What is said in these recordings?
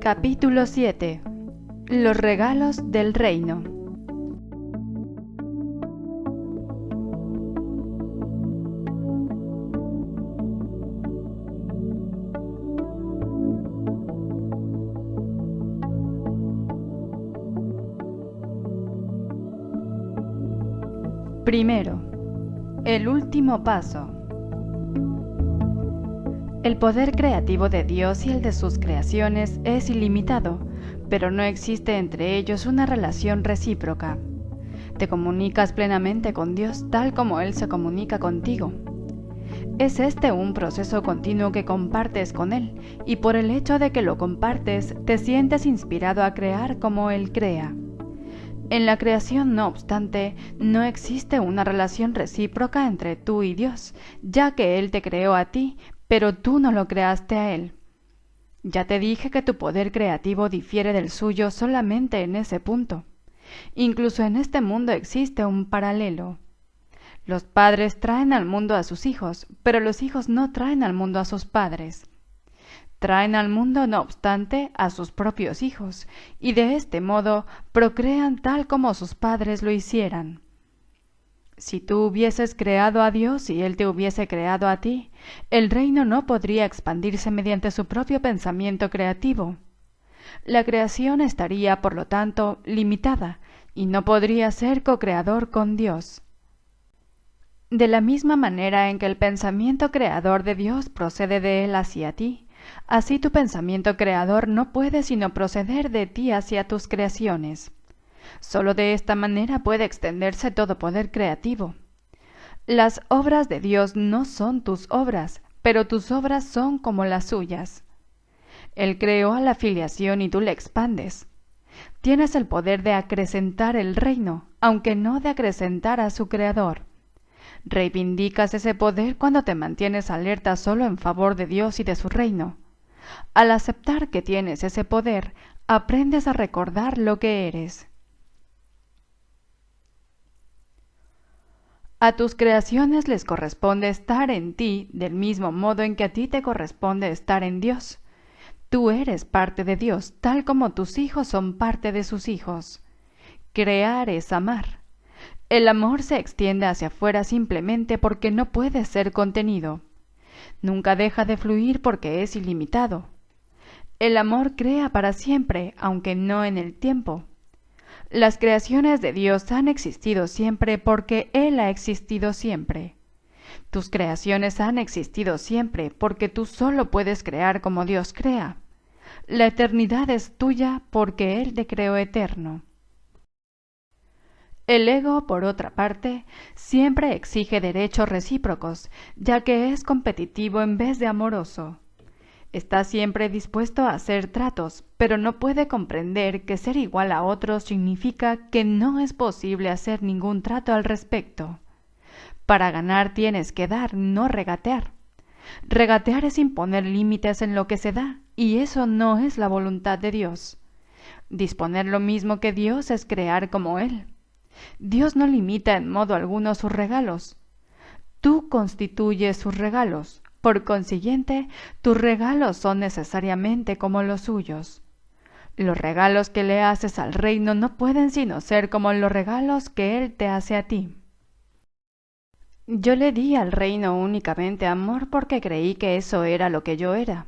Capítulo 7. Los regalos del reino. Primero, el último paso. El poder creativo de Dios y el de sus creaciones es ilimitado, pero no existe entre ellos una relación recíproca. Te comunicas plenamente con Dios tal como Él se comunica contigo. Es este un proceso continuo que compartes con Él, y por el hecho de que lo compartes, te sientes inspirado a crear como Él crea. En la creación, no obstante, no existe una relación recíproca entre tú y Dios, ya que Él te creó a ti, pero tú no lo creaste a Él. Ya te dije que tu poder creativo difiere del suyo solamente en ese punto. Incluso en este mundo existe un paralelo. Los padres traen al mundo a sus hijos, pero los hijos no traen al mundo a sus padres. Traen al mundo, no obstante, a sus propios hijos, y de este modo procrean tal como sus padres lo hicieran. Si tú hubieses creado a Dios y Él te hubiese creado a ti, el reino no podría expandirse mediante su propio pensamiento creativo. La creación estaría, por lo tanto, limitada, y no podría ser co-creador con Dios. De la misma manera en que el pensamiento creador de Dios procede de Él hacia ti, así tu pensamiento creador no puede sino proceder de ti hacia tus creaciones. Solo de esta manera puede extenderse todo poder creativo. Las obras de Dios no son tus obras, pero tus obras son como las suyas. Él creó a la filiación y tú la expandes. Tienes el poder de acrecentar el reino, aunque no de acrecentar a su creador. Reivindicas ese poder cuando te mantienes alerta solo en favor de Dios y de su reino. Al aceptar que tienes ese poder, aprendes a recordar lo que eres. A tus creaciones les corresponde estar en ti del mismo modo en que a ti te corresponde estar en Dios. Tú eres parte de Dios, tal como tus hijos son parte de sus hijos. Crear es amar. El amor se extiende hacia afuera simplemente porque no puede ser contenido. Nunca deja de fluir porque es ilimitado. El amor crea para siempre, aunque no en el tiempo. Las creaciones de Dios han existido siempre porque Él ha existido siempre. Tus creaciones han existido siempre porque tú solo puedes crear como Dios crea. La eternidad es tuya porque Él te creó eterno. El ego, por otra parte, siempre exige derechos recíprocos, ya que es competitivo en vez de amoroso. Está siempre dispuesto a hacer tratos, pero no puede comprender que ser igual a otros significa que no es posible hacer ningún trato al respecto. Para ganar tienes que dar, no regatear. Regatear es imponer límites en lo que se da, y eso no es la voluntad de Dios. Disponer lo mismo que Dios es crear como Él. Dios no limita en modo alguno sus regalos. Tú constituyes sus regalos. Por consiguiente, tus regalos son necesariamente como los suyos. Los regalos que le haces al reino no pueden sino ser como los regalos que Él te hace a ti. Yo le di al reino únicamente amor porque creí que eso era lo que yo era.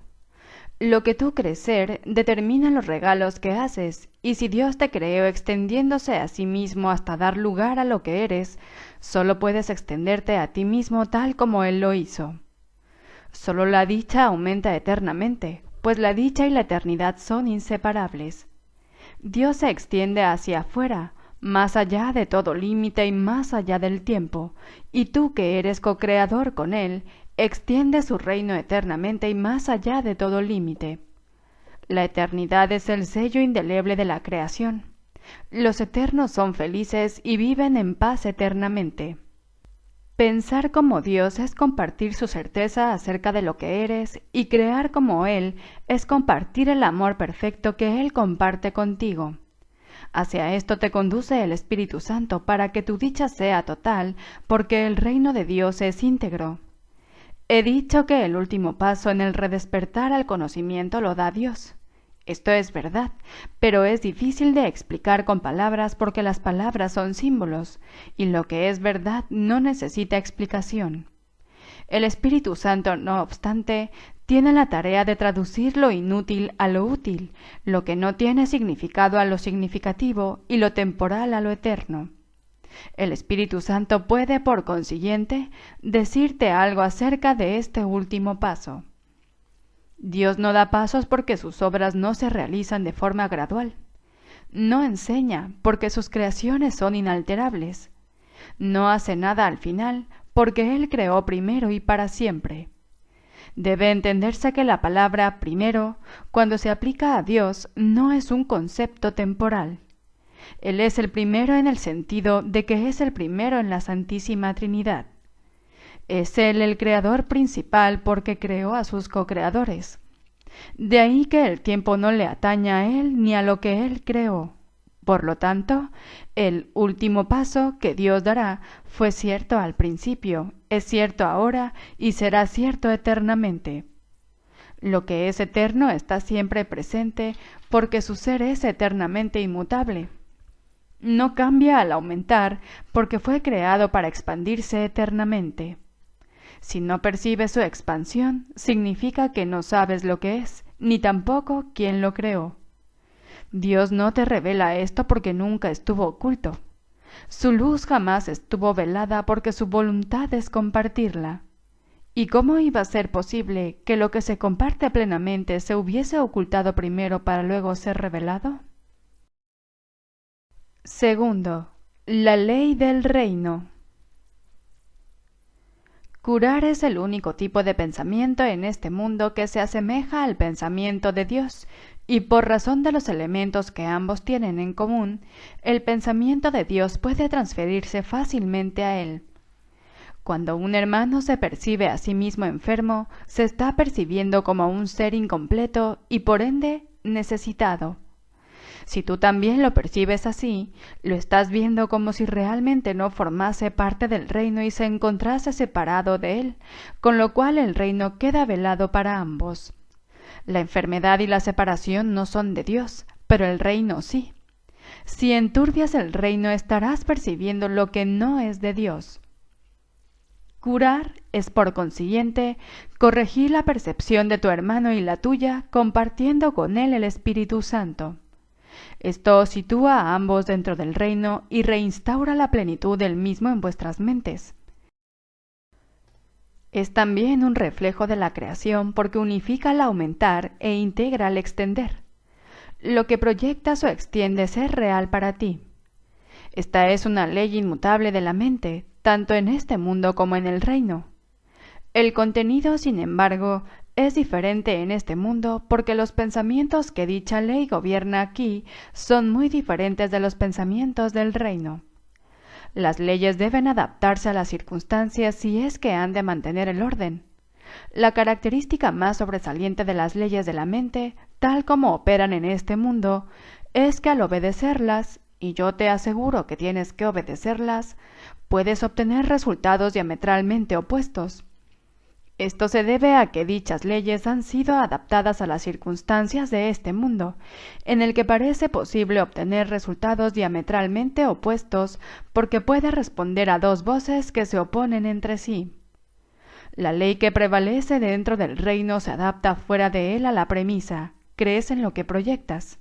Lo que tú crees ser determina los regalos que haces, y si Dios te creó extendiéndose a sí mismo hasta dar lugar a lo que eres, solo puedes extenderte a ti mismo tal como Él lo hizo. Solo la dicha aumenta eternamente, pues la dicha y la eternidad son inseparables. Dios se extiende hacia afuera, más allá de todo límite y más allá del tiempo, y tú que eres co-creador con Él, extiendes su reino eternamente y más allá de todo límite. La eternidad es el sello indeleble de la creación. Los eternos son felices y viven en paz eternamente. Pensar como Dios es compartir su certeza acerca de lo que eres, y crear como Él es compartir el amor perfecto que Él comparte contigo. Hacia esto te conduce el Espíritu Santo para que tu dicha sea total, porque el reino de Dios es íntegro. He dicho que el último paso en el redespertar al conocimiento lo da Dios. Esto es verdad, pero es difícil de explicar con palabras porque las palabras son símbolos, y lo que es verdad no necesita explicación. El Espíritu Santo, no obstante, tiene la tarea de traducir lo inútil a lo útil, lo que no tiene significado a lo significativo y lo temporal a lo eterno. El Espíritu Santo puede, por consiguiente, decirte algo acerca de este último paso. Dios no da pasos porque sus obras no se realizan de forma gradual. No enseña porque sus creaciones son inalterables. No hace nada al final porque Él creó primero y para siempre. Debe entenderse que la palabra primero, cuando se aplica a Dios, no es un concepto temporal. Él es el primero en el sentido de que es el primero en la Santísima Trinidad. Es Él el creador principal porque creó a sus co-creadores. De ahí que el tiempo no le atañe a Él ni a lo que Él creó. Por lo tanto, el último paso que Dios dará fue cierto al principio, es cierto ahora y será cierto eternamente. Lo que es eterno está siempre presente porque su ser es eternamente inmutable. No cambia al aumentar porque fue creado para expandirse eternamente. Si no percibes su expansión, significa que no sabes lo que es, ni tampoco quién lo creó. Dios no te revela esto porque nunca estuvo oculto. Su luz jamás estuvo velada porque su voluntad es compartirla. ¿Y cómo iba a ser posible que lo que se comparte plenamente se hubiese ocultado primero para luego ser revelado? Segundo, la ley del reino. Curar es el único tipo de pensamiento en este mundo que se asemeja al pensamiento de Dios, y por razón de los elementos que ambos tienen en común, el pensamiento de Dios puede transferirse fácilmente a él. Cuando un hermano se percibe a sí mismo enfermo, se está percibiendo como un ser incompleto y por ende necesitado. Si tú también lo percibes así, lo estás viendo como si realmente no formase parte del reino y se encontrase separado de él, con lo cual el reino queda velado para ambos. La enfermedad y la separación no son de Dios, pero el reino sí. Si enturbias el reino estarás percibiendo lo que no es de Dios. Curar es, por consiguiente, corregir la percepción de tu hermano y la tuya, compartiendo con él el Espíritu Santo. Esto sitúa a ambos dentro del reino y reinstaura la plenitud del mismo en vuestras mentes. Es también un reflejo de la creación porque unifica al aumentar e integra al extender. Lo que proyectas o extiendes es real para ti. Esta es una ley inmutable de la mente, tanto en este mundo como en el reino. El contenido, sin embargo, es diferente en este mundo porque los pensamientos que dicha ley gobierna aquí son muy diferentes de los pensamientos del reino. Las leyes deben adaptarse a las circunstancias si es que han de mantener el orden. La característica más sobresaliente de las leyes de la mente, tal como operan en este mundo, es que al obedecerlas, y yo te aseguro que tienes que obedecerlas, puedes obtener resultados diametralmente opuestos. Esto se debe a que dichas leyes han sido adaptadas a las circunstancias de este mundo, en el que parece posible obtener resultados diametralmente opuestos porque puede responder a dos voces que se oponen entre sí. La ley que prevalece dentro del reino se adapta fuera de él a la premisa, crees en lo que proyectas.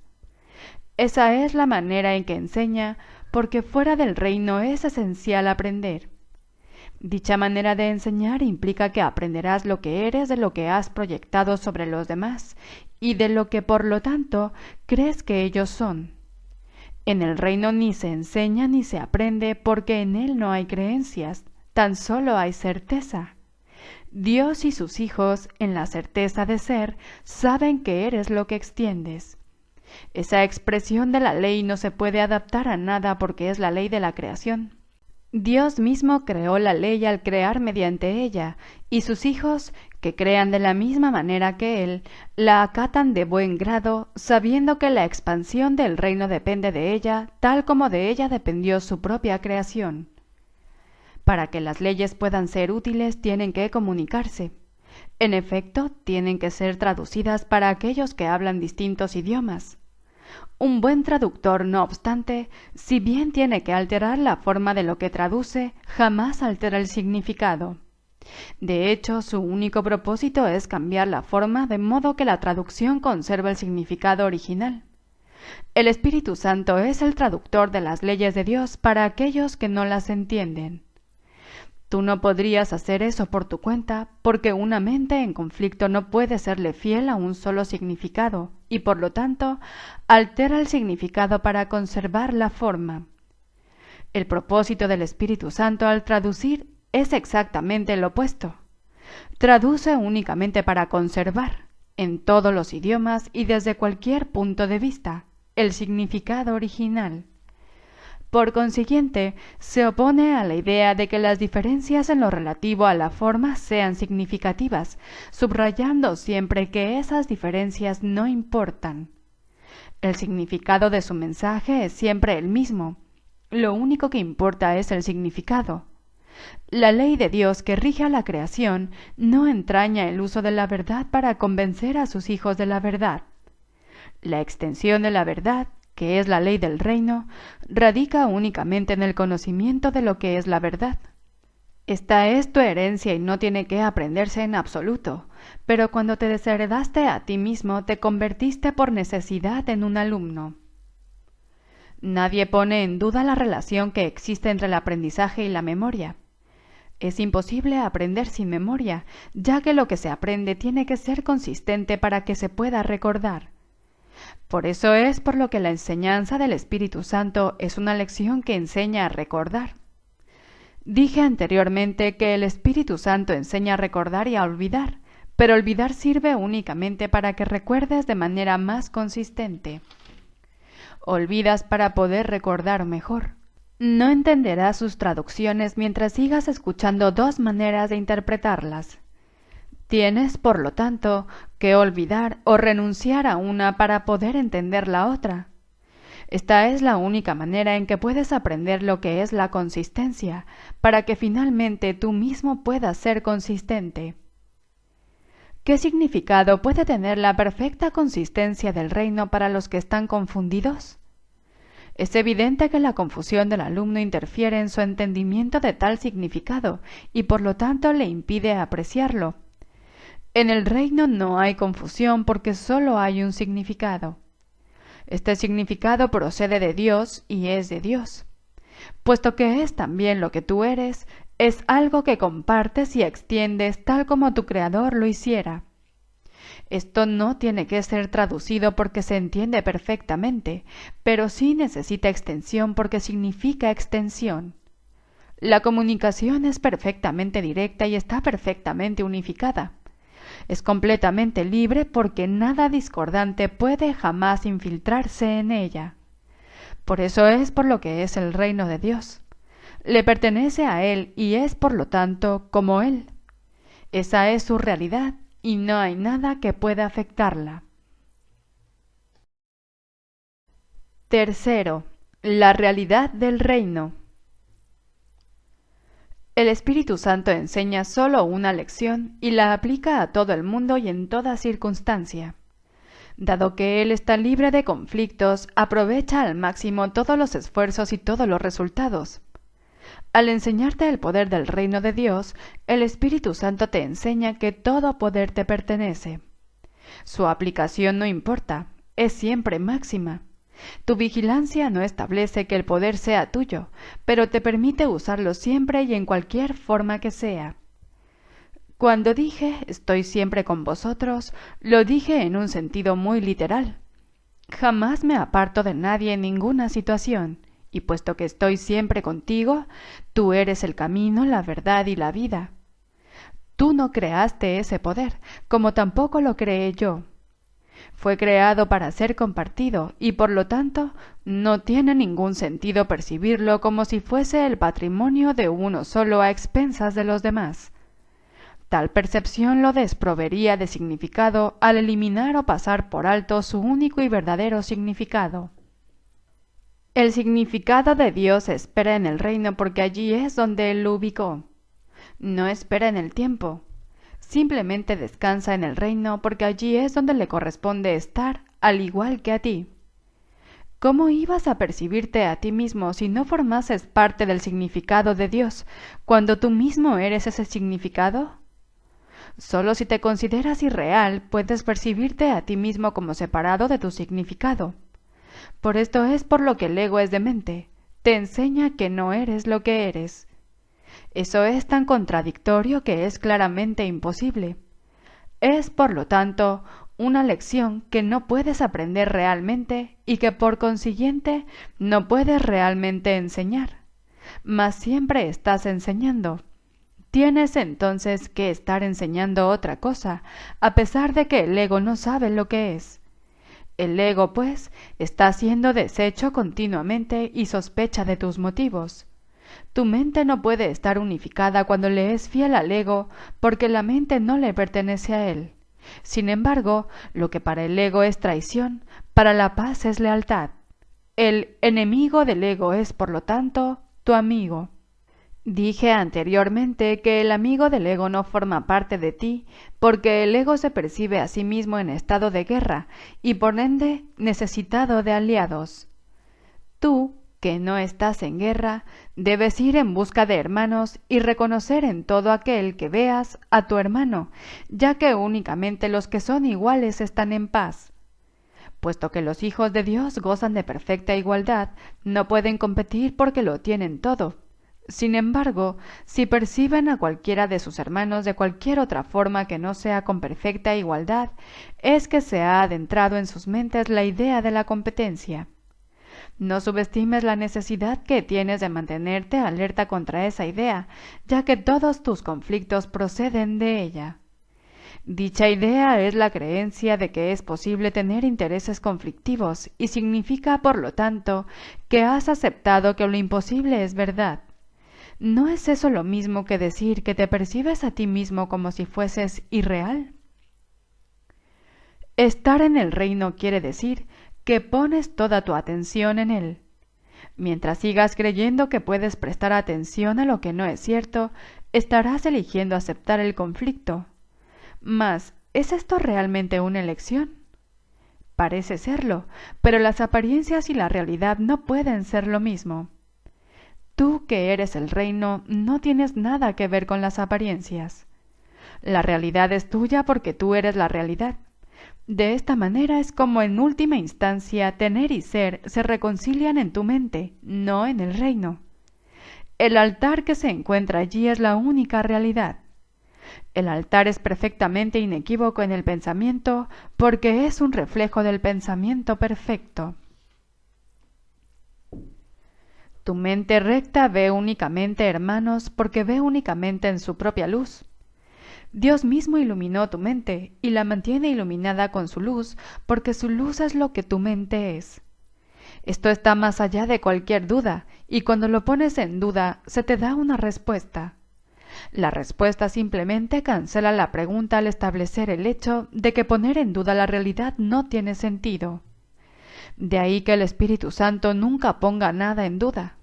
Esa es la manera en que enseña, porque fuera del reino es esencial aprender. Dicha manera de enseñar implica que aprenderás lo que eres de lo que has proyectado sobre los demás y de lo que por lo tanto crees que ellos son. En el reino ni se enseña ni se aprende porque en él no hay creencias, tan solo hay certeza. Dios y sus hijos, en la certeza de ser, saben que eres lo que extiendes. Esa expresión de la ley no se puede adaptar a nada porque es la ley de la creación. Dios mismo creó la ley al crear mediante ella, y sus hijos, que crean de la misma manera que Él, la acatan de buen grado, sabiendo que la expansión del reino depende de ella, tal como de ella dependió su propia creación. Para que las leyes puedan ser útiles tienen que comunicarse. En efecto, tienen que ser traducidas para aquellos que hablan distintos idiomas. Un buen traductor, no obstante, si bien tiene que alterar la forma de lo que traduce, jamás altera el significado. De hecho, su único propósito es cambiar la forma de modo que la traducción conserve el significado original. El Espíritu Santo es el traductor de las leyes de Dios para aquellos que no las entienden. Tú no podrías hacer eso por tu cuenta, porque una mente en conflicto no puede serle fiel a un solo significado, y por lo tanto, altera el significado para conservar la forma. El propósito del Espíritu Santo al traducir es exactamente el opuesto. Traduce únicamente para conservar, en todos los idiomas y desde cualquier punto de vista, el significado original. Por consiguiente, se opone a la idea de que las diferencias en lo relativo a la forma sean significativas, subrayando siempre que esas diferencias no importan. El significado de su mensaje es siempre el mismo. Lo único que importa es el significado. La ley de Dios que rige a la creación no entraña el uso de la verdad para convencer a sus hijos de la verdad. La extensión de la verdad, que es la ley del reino, radica únicamente en el conocimiento de lo que es la verdad. Esta es tu herencia y no tiene que aprenderse en absoluto, pero cuando te desheredaste a ti mismo te convertiste por necesidad en un alumno. Nadie pone en duda la relación que existe entre el aprendizaje y la memoria. Es imposible aprender sin memoria, ya que lo que se aprende tiene que ser consistente para que se pueda recordar. Por eso es por lo que la enseñanza del Espíritu Santo es una lección que enseña a recordar. Dije anteriormente que el Espíritu Santo enseña a recordar y a olvidar, pero olvidar sirve únicamente para que recuerdes de manera más consistente. Olvidas para poder recordar mejor. No entenderás sus traducciones mientras sigas escuchando dos maneras de interpretarlas. Tienes, por lo tanto, que olvidar o renunciar a una para poder entender la otra. Esta es la única manera en que puedes aprender lo que es la consistencia, para que finalmente tú mismo puedas ser consistente. ¿Qué significado puede tener la perfecta consistencia del reino para los que están confundidos? Es evidente que la confusión del alumno interfiere en su entendimiento de tal significado y por lo tanto le impide apreciarlo. En el reino no hay confusión porque solo hay un significado. Este significado procede de Dios y es de Dios. Puesto que es también lo que tú eres, es algo que compartes y extiendes tal como tu Creador lo hiciera. Esto no tiene que ser traducido porque se entiende perfectamente, pero sí necesita extensión porque significa extensión. La comunicación es perfectamente directa y está perfectamente unificada. Es completamente libre porque nada discordante puede jamás infiltrarse en ella. Por eso es por lo que es el reino de Dios. Le pertenece a Él y es por lo tanto como Él. Esa es su realidad y no hay nada que pueda afectarla. Tercero, la realidad del reino. El Espíritu Santo enseña solo una lección y la aplica a todo el mundo y en toda circunstancia. Dado que Él está libre de conflictos, aprovecha al máximo todos los esfuerzos y todos los resultados. Al enseñarte el poder del reino de Dios, el Espíritu Santo te enseña que todo poder te pertenece. Su aplicación no importa, es siempre máxima. Tu vigilancia no establece que el poder sea tuyo, pero te permite usarlo siempre y en cualquier forma que sea. Cuando dije «estoy siempre con vosotros», lo dije en un sentido muy literal. Jamás me aparto de nadie en ninguna situación, y puesto que estoy siempre contigo, tú eres el camino, la verdad y la vida. Tú no creaste ese poder, como tampoco lo creé yo. Fue creado para ser compartido y por lo tanto no tiene ningún sentido percibirlo como si fuese el patrimonio de uno solo a expensas de los demás. Tal percepción lo desproveería de significado al eliminar o pasar por alto su único y verdadero significado. El significado de Dios espera en el reino porque allí es donde Él lo ubicó. No espera en el tiempo. simplemente descansa en el reino porque allí es donde le corresponde estar, al igual que a ti. ¿Cómo ibas a percibirte a ti mismo si no formases parte del significado de Dios, cuando tú mismo eres ese significado? Solo si te consideras irreal puedes percibirte a ti mismo como separado de tu significado. Por esto es por lo que el ego es demente, te enseña que no eres lo que eres. Eso es tan contradictorio que es claramente imposible. Es, por lo tanto, una lección que no puedes aprender realmente y que por consiguiente no puedes realmente enseñar. Mas siempre estás enseñando. Tienes entonces que estar enseñando otra cosa, a pesar de que el ego no sabe lo que es. El ego, pues, está siendo deshecho continuamente y sospecha de tus motivos. Tu mente no puede estar unificada cuando le es fiel al ego, porque la mente no le pertenece a él. Sin embargo, lo que para el ego es traición, para la paz es lealtad. El enemigo del ego es, por lo tanto, tu amigo. Dije anteriormente que el amigo del ego no forma parte de ti, porque el ego se percibe a sí mismo en estado de guerra y por ende necesitado de aliados. Tú, que no estás en guerra, debes ir en busca de hermanos y reconocer en todo aquel que veas a tu hermano, ya que únicamente los que son iguales están en paz. Puesto que los hijos de Dios gozan de perfecta igualdad, no pueden competir porque lo tienen todo. Sin embargo, si perciben a cualquiera de sus hermanos de cualquier otra forma que no sea con perfecta igualdad, es que se ha adentrado en sus mentes la idea de la competencia. No subestimes la necesidad que tienes de mantenerte alerta contra esa idea, ya que todos tus conflictos proceden de ella. Dicha idea es la creencia de que es posible tener intereses conflictivos y significa, por lo tanto, que has aceptado que lo imposible es verdad. ¿No es eso lo mismo que decir que te percibes a ti mismo como si fueses irreal? Estar en el reino quiere decir que pones toda tu atención en él. Mientras sigas creyendo que puedes prestar atención a lo que no es cierto, estarás eligiendo aceptar el conflicto. Mas, ¿es esto realmente una elección? Parece serlo, pero las apariencias y la realidad no pueden ser lo mismo. Tú, que eres el reino, no tienes nada que ver con las apariencias. La realidad es tuya porque tú eres la realidad. De esta manera es como en última instancia tener y ser se reconcilian en tu mente, no en el reino. El altar que se encuentra allí es la única realidad. El altar es perfectamente inequívoco en el pensamiento porque es un reflejo del pensamiento perfecto. Tu mente recta ve únicamente hermanos porque ve únicamente en su propia luz. Dios mismo iluminó tu mente y la mantiene iluminada con su luz porque su luz es lo que tu mente es. Esto está más allá de cualquier duda y cuando lo pones en duda se te da una respuesta. La respuesta simplemente cancela la pregunta al establecer el hecho de que poner en duda la realidad no tiene sentido. De ahí que el Espíritu Santo nunca ponga nada en duda.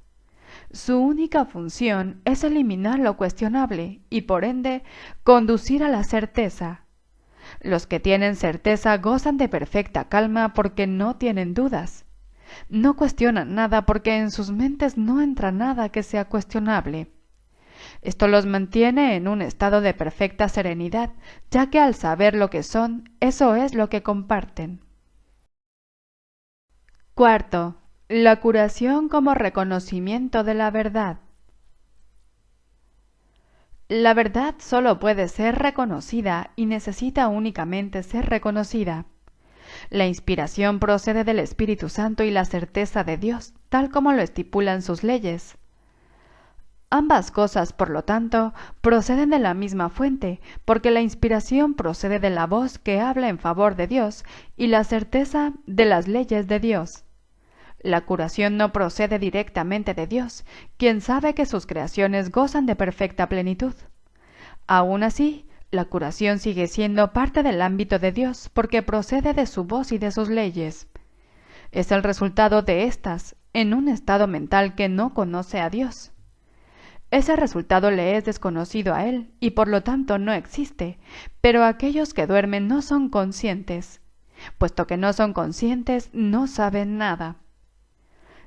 Su única función es eliminar lo cuestionable y, por ende, conducir a la certeza. Los que tienen certeza gozan de perfecta calma porque no tienen dudas. No cuestionan nada porque en sus mentes no entra nada que sea cuestionable. Esto los mantiene en un estado de perfecta serenidad, ya que al saber lo que son, eso es lo que comparten. Cuarto, la curación como reconocimiento de la verdad. La verdad solo puede ser reconocida y necesita únicamente ser reconocida. La inspiración procede del Espíritu Santo y la certeza de Dios, tal como lo estipulan sus leyes. Ambas cosas, por lo tanto, proceden de la misma fuente, porque la inspiración procede de la voz que habla en favor de Dios y la certeza de las leyes de Dios. La curación no procede directamente de Dios, quien sabe que sus creaciones gozan de perfecta plenitud. Aún así, la curación sigue siendo parte del ámbito de Dios porque procede de su voz y de sus leyes. Es el resultado de éstas, en un estado mental que no conoce a Dios. ese resultado le es desconocido a él y por lo tanto no existe, pero aquellos que duermen no son conscientes. Puesto que no son conscientes, no saben nada.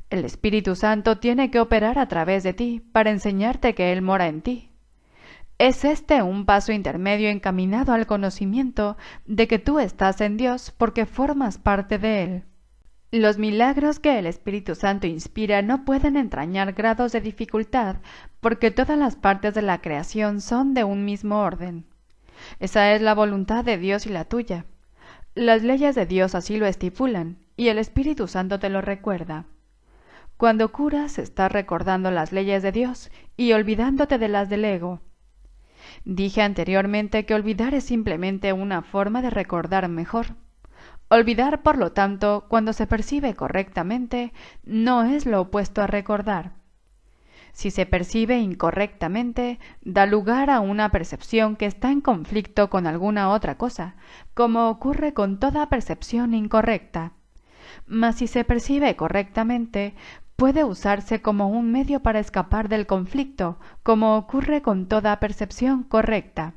El Espíritu Santo tiene que operar a través de ti para enseñarte que Él mora en ti. Es este un paso intermedio encaminado al conocimiento de que tú estás en Dios porque formas parte de Él. Los milagros que el Espíritu Santo inspira no pueden entrañar grados de dificultad porque todas las partes de la creación son de un mismo orden. Esa es la voluntad de Dios y la tuya. Las leyes de Dios así lo estipulan y el Espíritu Santo te lo recuerda. Cuando curas, estás recordando las leyes de Dios y olvidándote de las del ego. Dije anteriormente que olvidar es simplemente una forma de recordar mejor. Olvidar, por lo tanto, cuando se percibe correctamente, no es lo opuesto a recordar. Si se percibe incorrectamente, da lugar a una percepción que está en conflicto con alguna otra cosa, como ocurre con toda percepción incorrecta. Mas si se percibe correctamente, puede usarse como un medio para escapar del conflicto, como ocurre con toda percepción correcta.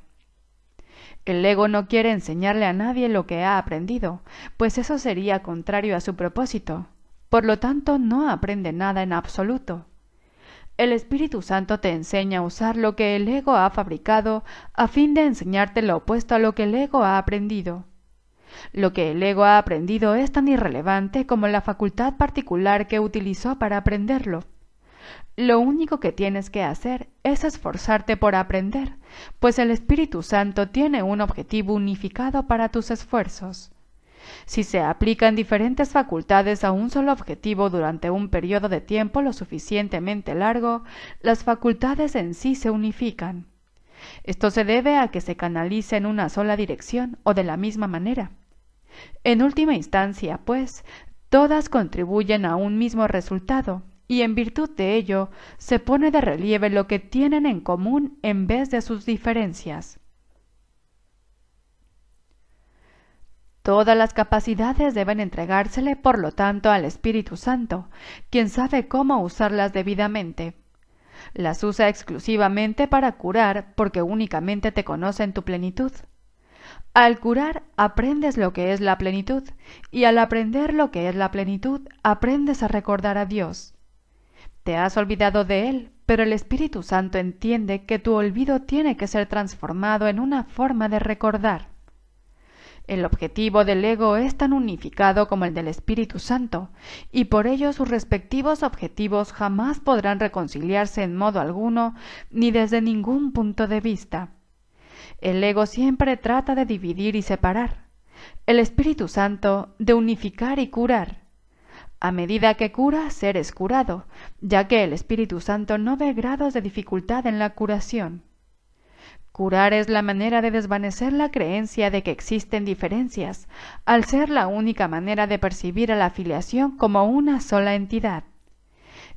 El ego no quiere enseñarle a nadie lo que ha aprendido, pues eso sería contrario a su propósito. Por lo tanto, no aprende nada en absoluto. El Espíritu Santo te enseña a usar lo que el ego ha fabricado a fin de enseñarte lo opuesto a lo que el ego ha aprendido. Lo que el ego ha aprendido es tan irrelevante como la facultad particular que utilizó para aprenderlo. Lo único que tienes que hacer es esforzarte por aprender, pues el Espíritu Santo tiene un objetivo unificado para tus esfuerzos. Si se aplican diferentes facultades a un solo objetivo durante un periodo de tiempo lo suficientemente largo, las facultades en sí se unifican. Esto se debe a que se canaliza en una sola dirección o de la misma manera. En última instancia, pues, todas contribuyen a un mismo resultado, y en virtud de ello se pone de relieve lo que tienen en común en vez de sus diferencias. Todas las capacidades deben entregársele, por lo tanto, al Espíritu Santo, quien sabe cómo usarlas debidamente. Las usa exclusivamente para curar, porque únicamente te conoce en tu plenitud. Al curar, aprendes lo que es la plenitud, y al aprender lo que es la plenitud, aprendes a recordar a Dios. Te has olvidado de Él, pero el Espíritu Santo entiende que tu olvido tiene que ser transformado en una forma de recordar. El objetivo del ego es tan unificado como el del Espíritu Santo, y por ello sus respectivos objetivos jamás podrán reconciliarse en modo alguno ni desde ningún punto de vista. El ego siempre trata de dividir y separar, el Espíritu Santo de unificar y curar. A medida que curas, eres curado, ya que el Espíritu Santo no ve grados de dificultad en la curación. Curar es la manera de desvanecer la creencia de que existen diferencias, al ser la única manera de percibir a la filiación como una sola entidad.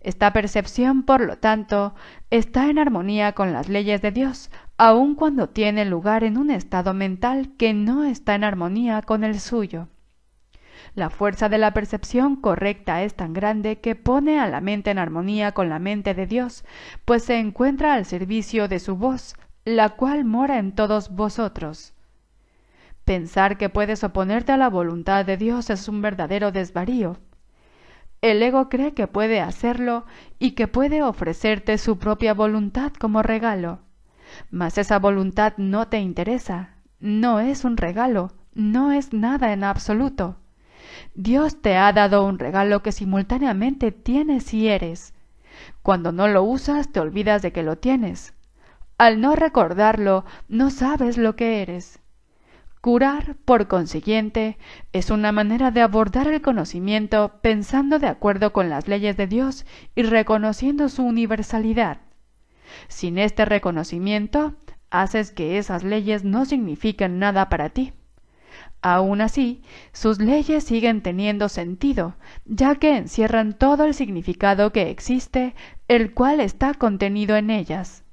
Esta percepción, por lo tanto, está en armonía con las leyes de Dios, aun cuando tiene lugar en un estado mental que no está en armonía con el suyo. La fuerza de la percepción correcta es tan grande que pone a la mente en armonía con la mente de Dios, pues se encuentra al servicio de su voz, la cual mora en todos vosotros. Pensar que puedes oponerte a la voluntad de Dios es un verdadero desvarío. El ego cree que puede hacerlo y que puede ofrecerte su propia voluntad como regalo. Mas esa voluntad no te interesa, no es un regalo, no es nada en absoluto. Dios te ha dado un regalo que simultáneamente tienes y eres. Cuando no lo usas, te olvidas de que lo tienes. Al no recordarlo, no sabes lo que eres. Curar, por consiguiente, es una manera de abordar el conocimiento pensando de acuerdo con las leyes de Dios y reconociendo su universalidad. Sin este reconocimiento, haces que esas leyes no signifiquen nada para ti. Aun así, sus leyes siguen teniendo sentido, ya que encierran todo el significado que existe, el cual está contenido en ellas.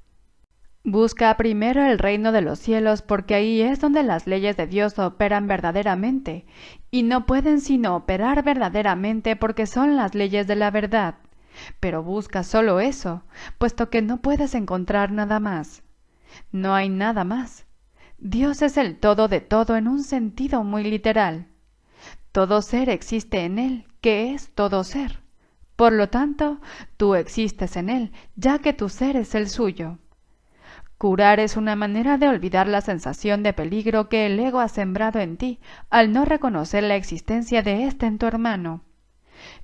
Busca primero el reino de los cielos, porque ahí es donde las leyes de Dios operan verdaderamente, y no pueden sino operar verdaderamente porque son las leyes de la verdad. pero buscas solo eso, puesto que no puedes encontrar nada más. No hay nada más. Dios es el todo de todo en un sentido muy literal. Todo ser existe en Él, que es todo ser. Por lo tanto, tú existes en Él, ya que tu ser es el suyo. Curar es una manera de olvidar la sensación de peligro que el ego ha sembrado en ti al no reconocer la existencia de éste en tu hermano.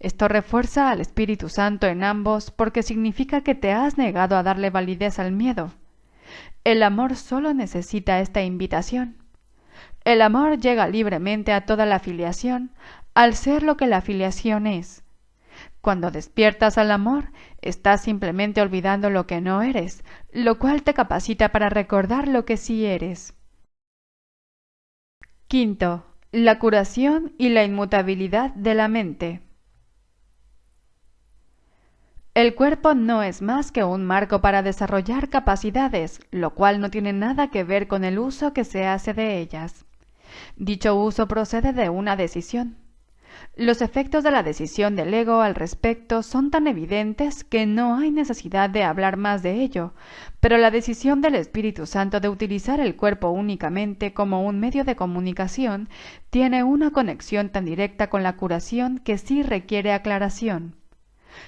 Esto refuerza al Espíritu Santo en ambos porque significa que te has negado a darle validez al miedo. El amor solo necesita esta invitación. El amor llega libremente a toda la filiación al ser lo que la filiación es. Cuando despiertas al amor, estás simplemente olvidando lo que no eres, lo cual te capacita para recordar lo que sí eres. Quinto, la curación y la inmutabilidad de la mente. El cuerpo no es más que un marco para desarrollar capacidades, lo cual no tiene nada que ver con el uso que se hace de ellas. Dicho uso procede de una decisión. Los efectos de la decisión del ego al respecto son tan evidentes que no hay necesidad de hablar más de ello, pero la decisión del Espíritu Santo de utilizar el cuerpo únicamente como un medio de comunicación tiene una conexión tan directa con la curación que sí requiere aclaración.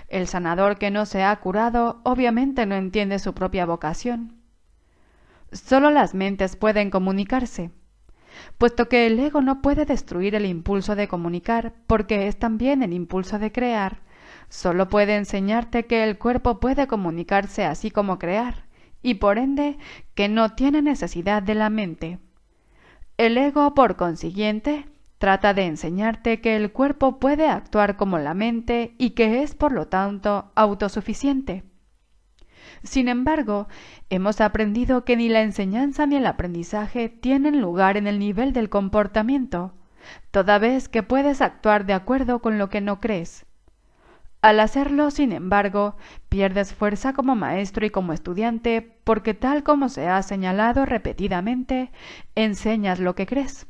El sanador que no se ha curado obviamente no entiende su propia vocación. Solo las mentes pueden comunicarse. Puesto que el ego no puede destruir el impulso de comunicar, porque es también el impulso de crear, solo puede enseñarte que el cuerpo puede comunicarse así como crear, y por ende que no tiene necesidad de la mente. El ego, por consiguiente, trata de enseñarte que el cuerpo puede actuar como la mente y que es, por lo tanto, autosuficiente. Sin embargo, hemos aprendido que ni la enseñanza ni el aprendizaje tienen lugar en el nivel del comportamiento, toda vez que puedes actuar de acuerdo con lo que no crees. Al hacerlo, sin embargo, pierdes fuerza como maestro y como estudiante, porque tal como se ha señalado repetidamente, enseñas lo que crees.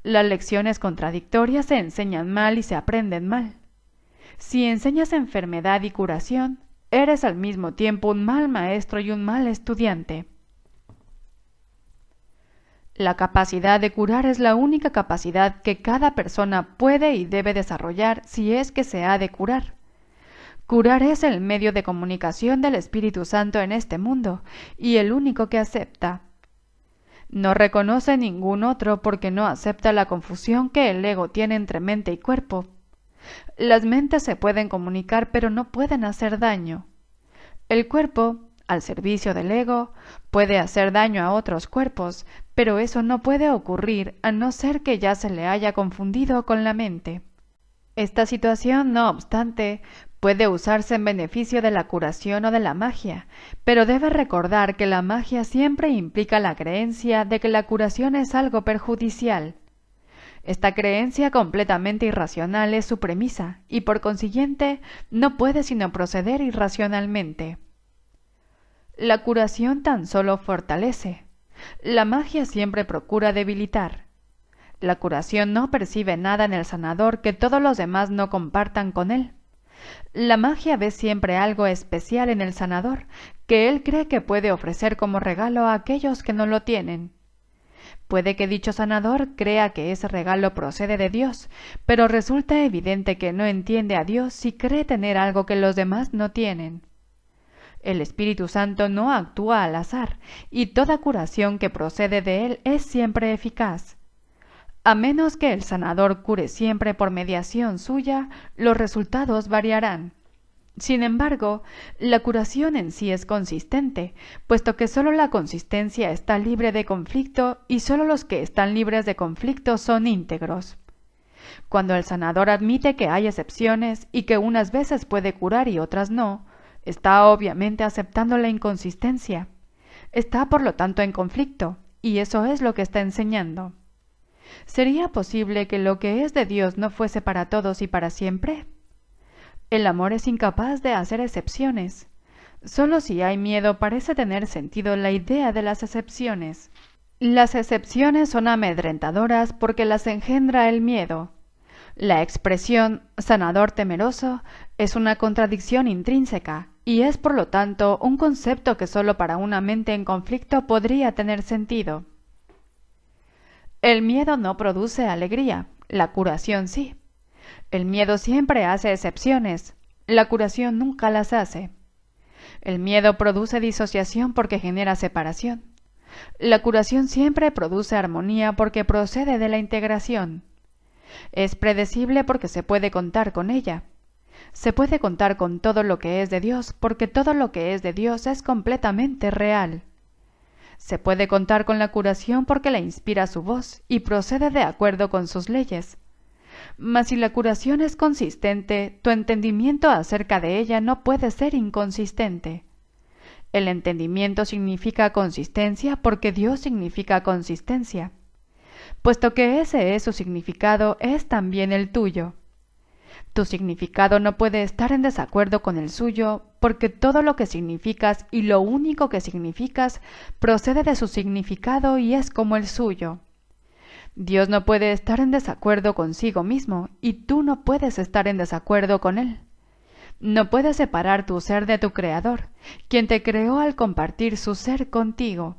Las lecciones contradictorias se enseñan mal y se aprenden mal. Si enseñas enfermedad y curación, eres al mismo tiempo un mal maestro y un mal estudiante. La capacidad de curar es la única capacidad que cada persona puede y debe desarrollar si es que se ha de curar. Curar es el medio de comunicación del Espíritu Santo en este mundo y el único que acepta. No reconoce ningún otro porque no acepta la confusión que el ego tiene entre mente y cuerpo. Las mentes se pueden comunicar pero no pueden hacer daño. El cuerpo, al servicio del ego, puede hacer daño a otros cuerpos, pero eso no puede ocurrir a no ser que ya se le haya confundido con la mente. Esta situación, no obstante, puede usarse en beneficio de la curación o de la magia, pero debe recordar que la magia siempre implica la creencia de que la curación es algo perjudicial. Esta creencia completamente irracional es su premisa y por consiguiente no puede sino proceder irracionalmente. La curación tan solo fortalece. La magia siempre procura debilitar. La curación no percibe nada en el sanador que todos los demás no compartan con él. La magia ve siempre algo especial en el sanador que él cree que puede ofrecer como regalo a aquellos que no lo tienen. Puede que dicho sanador crea que ese regalo procede de Dios, pero resulta evidente que no entiende a Dios si cree tener algo que los demás no tienen. El Espíritu Santo no actúa al azar, y toda curación que procede de él es siempre eficaz. A menos que el sanador cure siempre por mediación suya, los resultados variarán. Sin embargo, la curación en sí es consistente, puesto que sólo la consistencia está libre de conflicto y sólo los que están libres de conflicto son íntegros. Cuando el sanador admite que hay excepciones y que unas veces puede curar y otras no, está obviamente aceptando la inconsistencia. Está por lo tanto en conflicto, y eso es lo que está enseñando. ¿Sería posible que lo que es de Dios no fuese para todos y para siempre? El amor es incapaz de hacer excepciones. Solo si hay miedo parece tener sentido la idea de las excepciones. Las excepciones son amedrentadoras porque las engendra el miedo. La expresión sanador temeroso es una contradicción intrínseca y es por lo tanto un concepto que sólo para una mente en conflicto podría tener sentido. El miedo no produce alegría, la curación sí. El miedo siempre hace excepciones, la curación nunca las hace. El miedo produce disociación porque genera separación. La curación siempre produce armonía porque procede de la integración. Es predecible porque se puede contar con ella. Se puede contar con todo lo que es de Dios porque todo lo que es de Dios es completamente real. Se puede contar con la curación porque la inspira su voz y procede de acuerdo con sus leyes. Mas si la curación es consistente, tu entendimiento acerca de ella no puede ser inconsistente. El entendimiento significa consistencia porque Dios significa consistencia. Puesto que ese es su significado, es también el tuyo. Tu significado no puede estar en desacuerdo con el suyo, porque todo lo que significas y lo único que significas procede de su significado y es como el suyo. Dios no puede estar en desacuerdo consigo mismo, y tú no puedes estar en desacuerdo con Él. No puedes separar tu ser de tu Creador, quien te creó al compartir su ser contigo.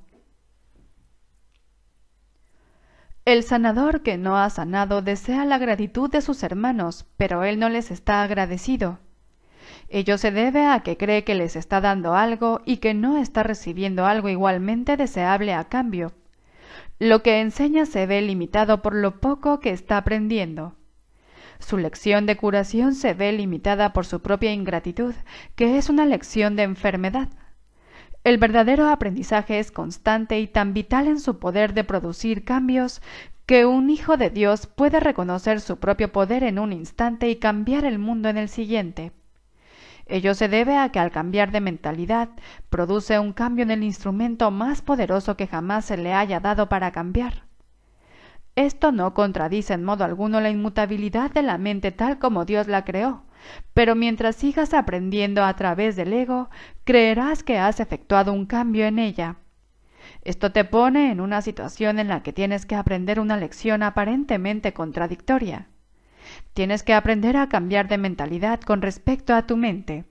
El sanador que no ha sanado desea la gratitud de sus hermanos, pero él no les está agradecido. Ello se debe a que cree que les está dando algo y que no está recibiendo algo igualmente deseable a cambio. Lo que enseña se ve limitado por lo poco que está aprendiendo. Su lección de curación se ve limitada por su propia ingratitud, que es una lección de enfermedad. El verdadero aprendizaje es constante y tan vital en su poder de producir cambios que un hijo de Dios puede reconocer su propio poder en un instante y cambiar el mundo en el siguiente. Ello se debe a que al cambiar de mentalidad produce un cambio en el instrumento más poderoso que jamás se le haya dado para cambiar. Esto no contradice en modo alguno la inmutabilidad de la mente tal como Dios la creó, pero mientras sigas aprendiendo a través del ego, creerás que has efectuado un cambio en ella. Esto te pone en una situación en la que tienes que aprender una lección aparentemente contradictoria. Tienes que aprender a cambiar de mentalidad con respecto a tu mente.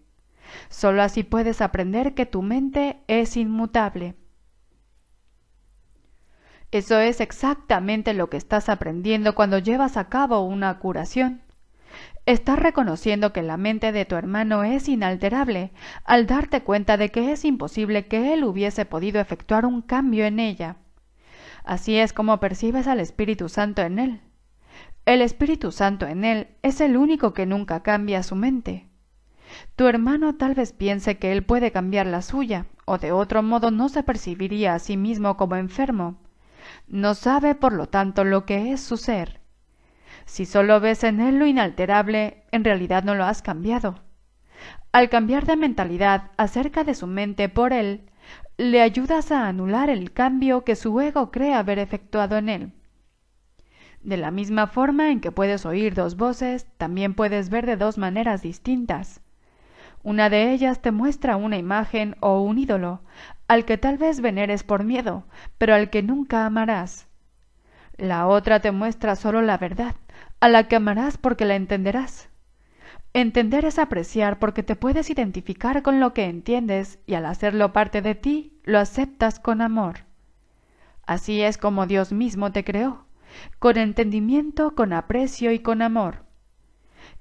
Solo así puedes aprender que tu mente es inmutable. Eso es exactamente lo que estás aprendiendo cuando llevas a cabo una curación. Estás reconociendo que la mente de tu hermano es inalterable al darte cuenta de que es imposible que él hubiese podido efectuar un cambio en ella. Así es como percibes al Espíritu Santo en él. El Espíritu Santo en él es el único que nunca cambia su mente. Tu hermano tal vez piense que él puede cambiar la suya, o de otro modo no se percibiría a sí mismo como enfermo. No sabe, por lo tanto, lo que es su ser. Si solo ves en él lo inalterable, en realidad no lo has cambiado. Al cambiar de mentalidad acerca de su mente por él, le ayudas a anular el cambio que su ego cree haber efectuado en él. De la misma forma en que puedes oír dos voces, también puedes ver de dos maneras distintas. Una de ellas te muestra una imagen o un ídolo, al que tal vez veneres por miedo, pero al que nunca amarás. La otra te muestra solo la verdad, a la que amarás porque la entenderás. Entender es apreciar porque te puedes identificar con lo que entiendes y al hacerlo parte de ti, lo aceptas con amor. Así es como Dios mismo te creó, con entendimiento, con aprecio y con amor.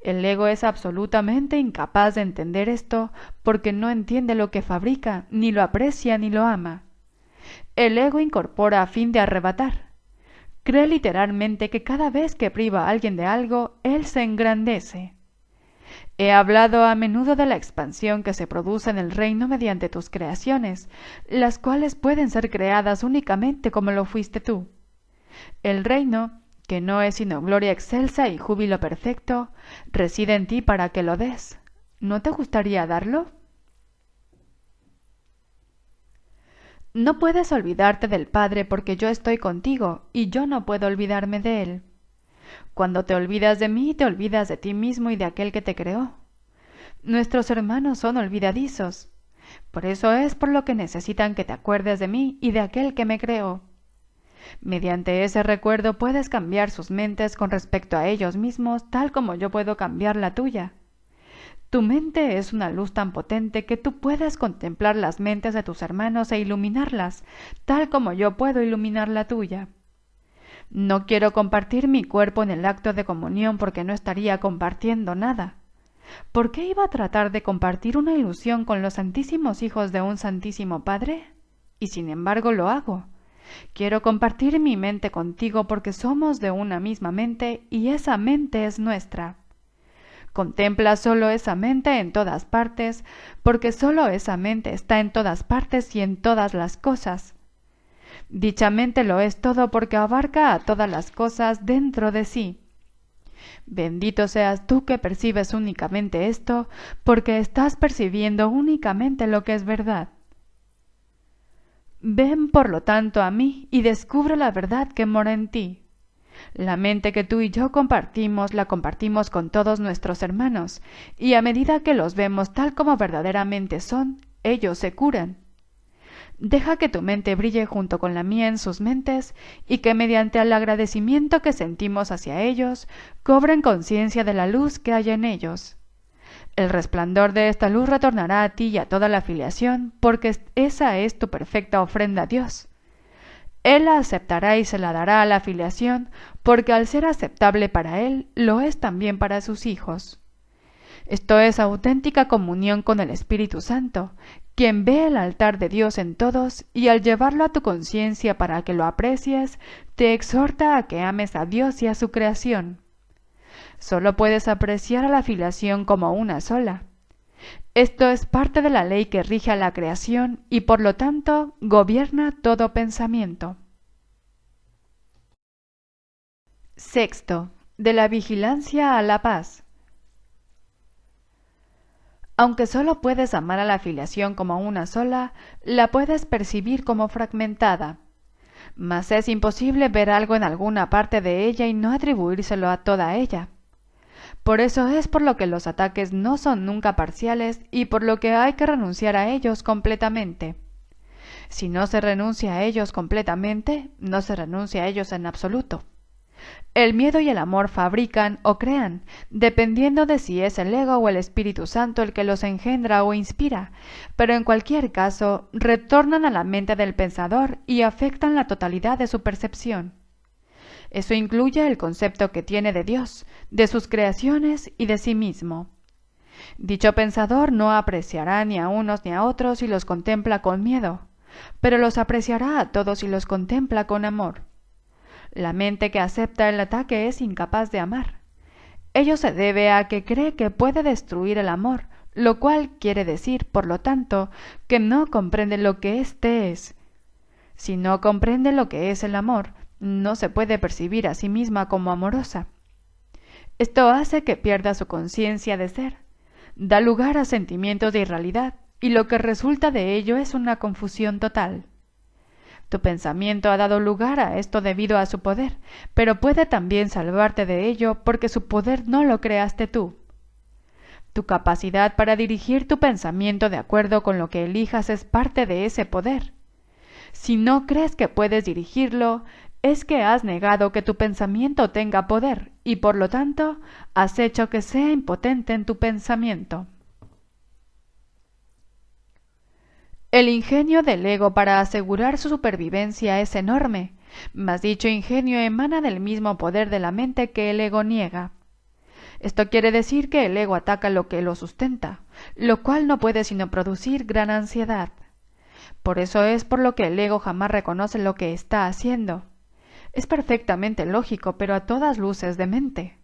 El ego es absolutamente incapaz de entender esto porque no entiende lo que fabrica, ni lo aprecia ni lo ama. El ego incorpora a fin de arrebatar. Cree literalmente que cada vez que priva a alguien de algo, él se engrandece. He hablado a menudo de la expansión que se produce en el reino mediante tus creaciones, las cuales pueden ser creadas únicamente como lo fuiste tú. El reino, que no es sino gloria excelsa y júbilo perfecto, reside en ti para que lo des. ¿No te gustaría darlo? No puedes olvidarte del Padre porque yo estoy contigo y yo no puedo olvidarme de Él. Cuando te olvidas de mí, te olvidas de ti mismo y de aquel que te creó. Nuestros hermanos son olvidadizos. Por eso es por lo que necesitan que te acuerdes de mí y de aquel que me creó. Mediante ese recuerdo puedes cambiar sus mentes con respecto a ellos mismos, tal como yo puedo cambiar la tuya. Tu mente es una luz tan potente que tú puedes contemplar las mentes de tus hermanos e iluminarlas, tal como yo puedo iluminar la tuya. No quiero compartir mi cuerpo en el acto de comunión porque no estaría compartiendo nada. ¿Por qué iba a tratar de compartir una ilusión con los santísimos hijos de un santísimo Padre? Y sin embargo lo hago. Quiero compartir mi mente contigo porque somos de una misma mente y esa mente es nuestra. Contempla solo esa mente en todas partes, porque solo esa mente está en todas partes y en todas las cosas. Dicha mente lo es todo porque abarca a todas las cosas dentro de sí. Bendito seas tú que percibes únicamente esto, porque estás percibiendo únicamente lo que es verdad. Ven, por lo tanto, a mí y descubre la verdad que mora en ti. La mente que tú y yo compartimos, la compartimos con todos nuestros hermanos, y a medida que los vemos tal como verdaderamente son, ellos se curan. Deja que tu mente brille junto con la mía en sus mentes, y que mediante el agradecimiento que sentimos hacia ellos, cobren conciencia de la luz que hay en ellos. El resplandor de esta luz retornará a ti y a toda la filiación, porque esa es tu perfecta ofrenda a Dios. Él la aceptará y se la dará a la filiación, porque al ser aceptable para Él, lo es también para sus hijos. Esto es auténtica comunión con el Espíritu Santo, quien ve el altar de Dios en todos y al llevarlo a tu conciencia para que lo aprecies, te exhorta a que ames a Dios y a su creación. Solo puedes apreciar a la filiación como una sola. Esto es parte de la ley que rige a la creación y por lo tanto gobierna todo pensamiento. Sexto, de la vigilancia a la paz. Aunque solo puedes amar a la filiación como una sola, la puedes percibir como fragmentada. Mas es imposible ver algo en alguna parte de ella y no atribuírselo a toda ella. Por eso es por lo que los ataques no son nunca parciales y por lo que hay que renunciar a ellos completamente. Si no se renuncia a ellos completamente, no se renuncia a ellos en absoluto. El miedo y el amor fabrican o crean, dependiendo de si es el ego o el Espíritu Santo el que los engendra o inspira, pero en cualquier caso retornan a la mente del pensador y afectan la totalidad de su percepción. Eso incluye el concepto que tiene de Dios, de sus creaciones y de sí mismo. Dicho pensador no apreciará ni a unos ni a otros si los contempla con miedo, pero los apreciará a todos si los contempla con amor. La mente que acepta el ataque es incapaz de amar. Ello se debe a que cree que puede destruir el amor, lo cual quiere decir, por lo tanto, que no comprende lo que éste es. Si no comprende lo que es el amor, no se puede percibir a sí misma como amorosa. Esto hace que pierda su conciencia de ser, da lugar a sentimientos de irrealidad, y lo que resulta de ello es una confusión total. Tu pensamiento ha dado lugar a esto debido a su poder, pero puede también salvarte de ello porque su poder no lo creaste tú. Tu capacidad para dirigir tu pensamiento de acuerdo con lo que elijas es parte de ese poder. Si no crees que puedes dirigirlo, es que has negado que tu pensamiento tenga poder y por lo tanto has hecho que sea impotente en tu pensamiento. El ingenio del ego para asegurar su supervivencia es enorme, mas dicho ingenio emana del mismo poder de la mente que el ego niega. Esto quiere decir que el ego ataca lo que lo sustenta, lo cual no puede sino producir gran ansiedad. Por eso es por lo que el ego jamás reconoce lo que está haciendo. Es perfectamente lógico, pero a todas luces demente.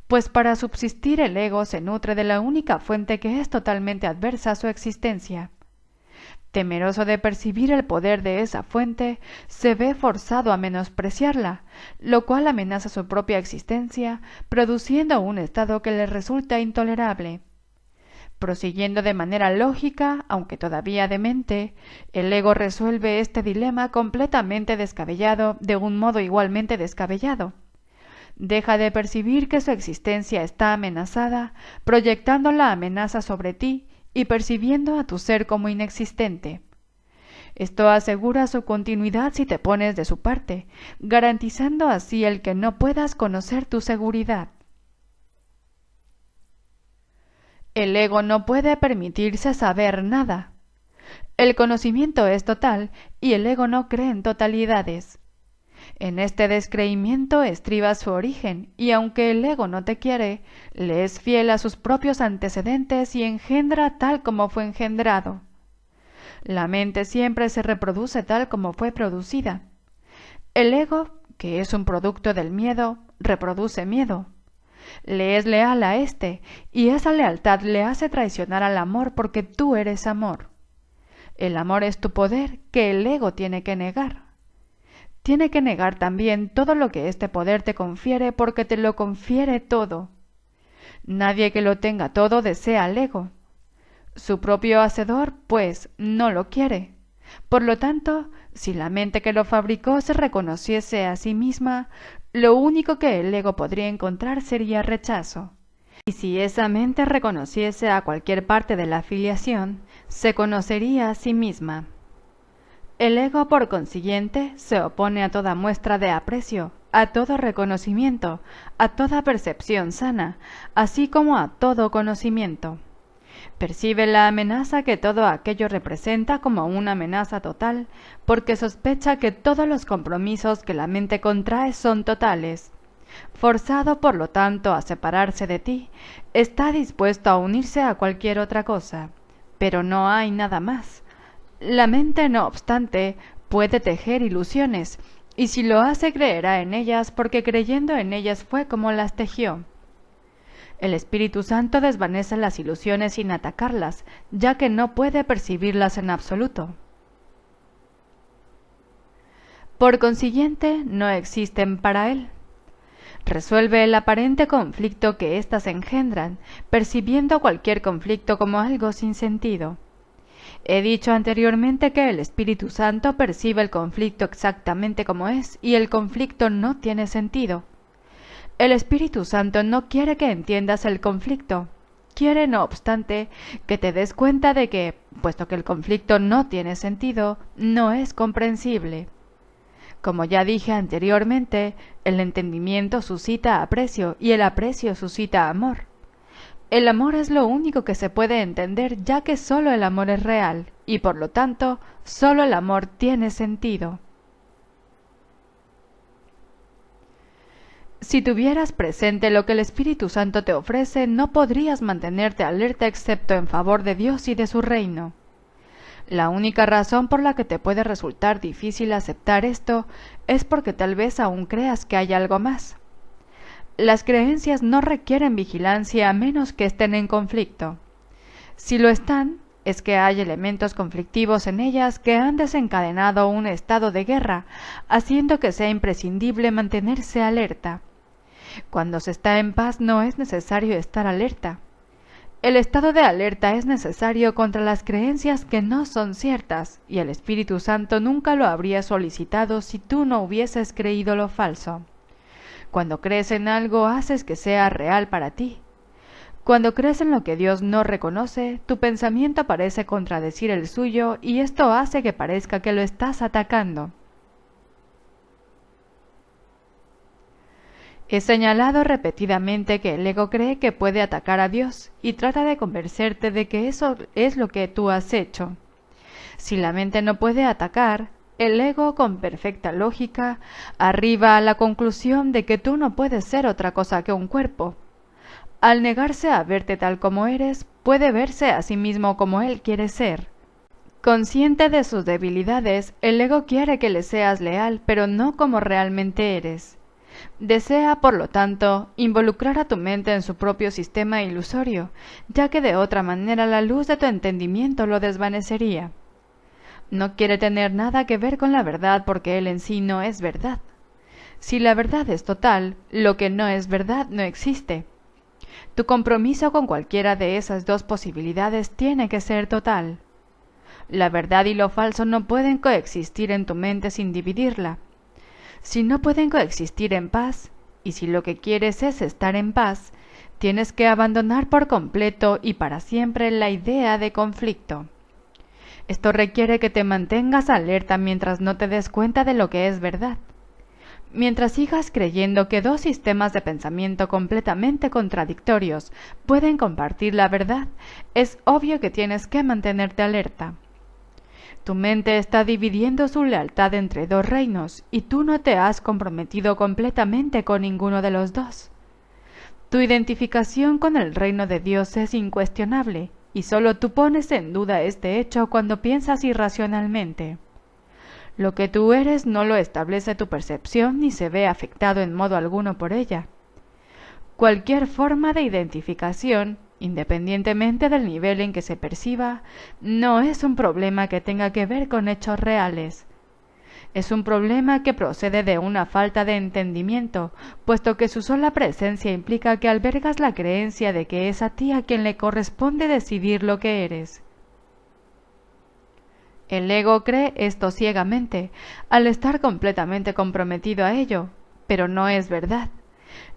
Pues para subsistir el ego se nutre de la única fuente que es totalmente adversa a su existencia. Temeroso de percibir el poder de esa fuente, se ve forzado a menospreciarla, lo cual amenaza su propia existencia, produciendo un estado que le resulta intolerable. Prosiguiendo de manera lógica, aunque todavía demente, el ego resuelve este dilema completamente descabellado de un modo igualmente descabellado. Deja de percibir que su existencia está amenazada, proyectando la amenaza sobre ti y percibiendo a tu ser como inexistente. Esto asegura su continuidad si te pones de su parte, garantizando así el que no puedas conocer tu seguridad. El ego no puede permitirse saber nada. El conocimiento es total y el ego no cree en totalidades. En este descreimiento estriba su origen, y aunque el ego no te quiere, le es fiel a sus propios antecedentes y engendra tal como fue engendrado. La mente siempre se reproduce tal como fue producida. El ego, que es un producto del miedo, reproduce miedo. Le es leal a éste, y esa lealtad le hace traicionar al amor porque tú eres amor. El amor es tu poder que el ego tiene que negar. Tiene que negar también todo lo que este poder te confiere porque te lo confiere todo. Nadie que lo tenga todo desea al ego. Su propio hacedor, pues, no lo quiere. Por lo tanto, si la mente que lo fabricó se reconociese a sí misma, lo único que el ego podría encontrar sería rechazo. Y si esa mente reconociese a cualquier parte de la filiación, se conocería a sí misma. El ego, por consiguiente, se opone a toda muestra de aprecio, a todo reconocimiento, a toda percepción sana, así como a todo conocimiento. Percibe la amenaza que todo aquello representa como una amenaza total, porque sospecha que todos los compromisos que la mente contrae son totales. Forzado, por lo tanto, a separarse de ti, está dispuesto a unirse a cualquier otra cosa, pero no hay nada más. La mente, no obstante, puede tejer ilusiones, y si lo hace creerá en ellas porque creyendo en ellas fue como las tejió. El Espíritu Santo desvanece las ilusiones sin atacarlas, ya que no puede percibirlas en absoluto. Por consiguiente, no existen para él. Resuelve el aparente conflicto que éstas engendran, percibiendo cualquier conflicto como algo sin sentido. He dicho anteriormente que el Espíritu Santo percibe el conflicto exactamente como es, y el conflicto no tiene sentido. El Espíritu Santo no quiere que entiendas el conflicto. Quiere, no obstante, que te des cuenta de que, puesto que el conflicto no tiene sentido, no es comprensible. Como ya dije anteriormente, el entendimiento suscita aprecio y el aprecio suscita amor. El amor es lo único que se puede entender, ya que sólo el amor es real, y por lo tanto, sólo el amor tiene sentido. Si tuvieras presente lo que el Espíritu Santo te ofrece, no podrías mantenerte alerta excepto en favor de Dios y de su reino. La única razón por la que te puede resultar difícil aceptar esto es porque tal vez aún creas que hay algo más. Las creencias no requieren vigilancia a menos que estén en conflicto. Si lo están, es que hay elementos conflictivos en ellas que han desencadenado un estado de guerra, haciendo que sea imprescindible mantenerse alerta. Cuando se está en paz no es necesario estar alerta. El estado de alerta es necesario contra las creencias que no son ciertas, y el Espíritu Santo nunca lo habría solicitado si tú no hubieses creído lo falso. Cuando crees en algo, haces que sea real para ti. Cuando crees en lo que Dios no reconoce, tu pensamiento parece contradecir el suyo y esto hace que parezca que lo estás atacando. He señalado repetidamente que el ego cree que puede atacar a Dios y trata de convencerte de que eso es lo que tú has hecho. Si la mente no puede atacar, el ego, con perfecta lógica, arriba a la conclusión de que tú no puedes ser otra cosa que un cuerpo. Al negarse a verte tal como eres, puede verse a sí mismo como él quiere ser. Consciente de sus debilidades, el ego quiere que le seas leal, pero no como realmente eres. Desea, por lo tanto, involucrar a tu mente en su propio sistema ilusorio, ya que de otra manera la luz de tu entendimiento lo desvanecería. No quiere tener nada que ver con la verdad porque él en sí no es verdad. Si la verdad es total, lo que no es verdad no existe. Tu compromiso con cualquiera de esas dos posibilidades tiene que ser total. La verdad y lo falso no pueden coexistir en tu mente sin dividirla. Si no pueden coexistir en paz, y si lo que quieres es estar en paz, tienes que abandonar por completo y para siempre la idea de conflicto. Esto requiere que te mantengas alerta mientras no te des cuenta de lo que es verdad. Mientras sigas creyendo que dos sistemas de pensamiento completamente contradictorios pueden compartir la verdad, es obvio que tienes que mantenerte alerta. Tu mente está dividiendo su lealtad entre dos reinos y tú no te has comprometido completamente con ninguno de los dos. Tu identificación con el reino de Dios es incuestionable y solo tú pones en duda este hecho cuando piensas irracionalmente. Lo que tú eres no lo establece tu percepción ni se ve afectado en modo alguno por ella. Cualquier forma de identificación, independientemente del nivel en que se perciba, no es un problema que tenga que ver con hechos reales. Es un problema que procede de una falta de entendimiento, puesto que su sola presencia implica que albergas la creencia de que es a ti a quien le corresponde decidir lo que eres. El ego cree esto ciegamente, al estar completamente comprometido a ello, pero no es verdad.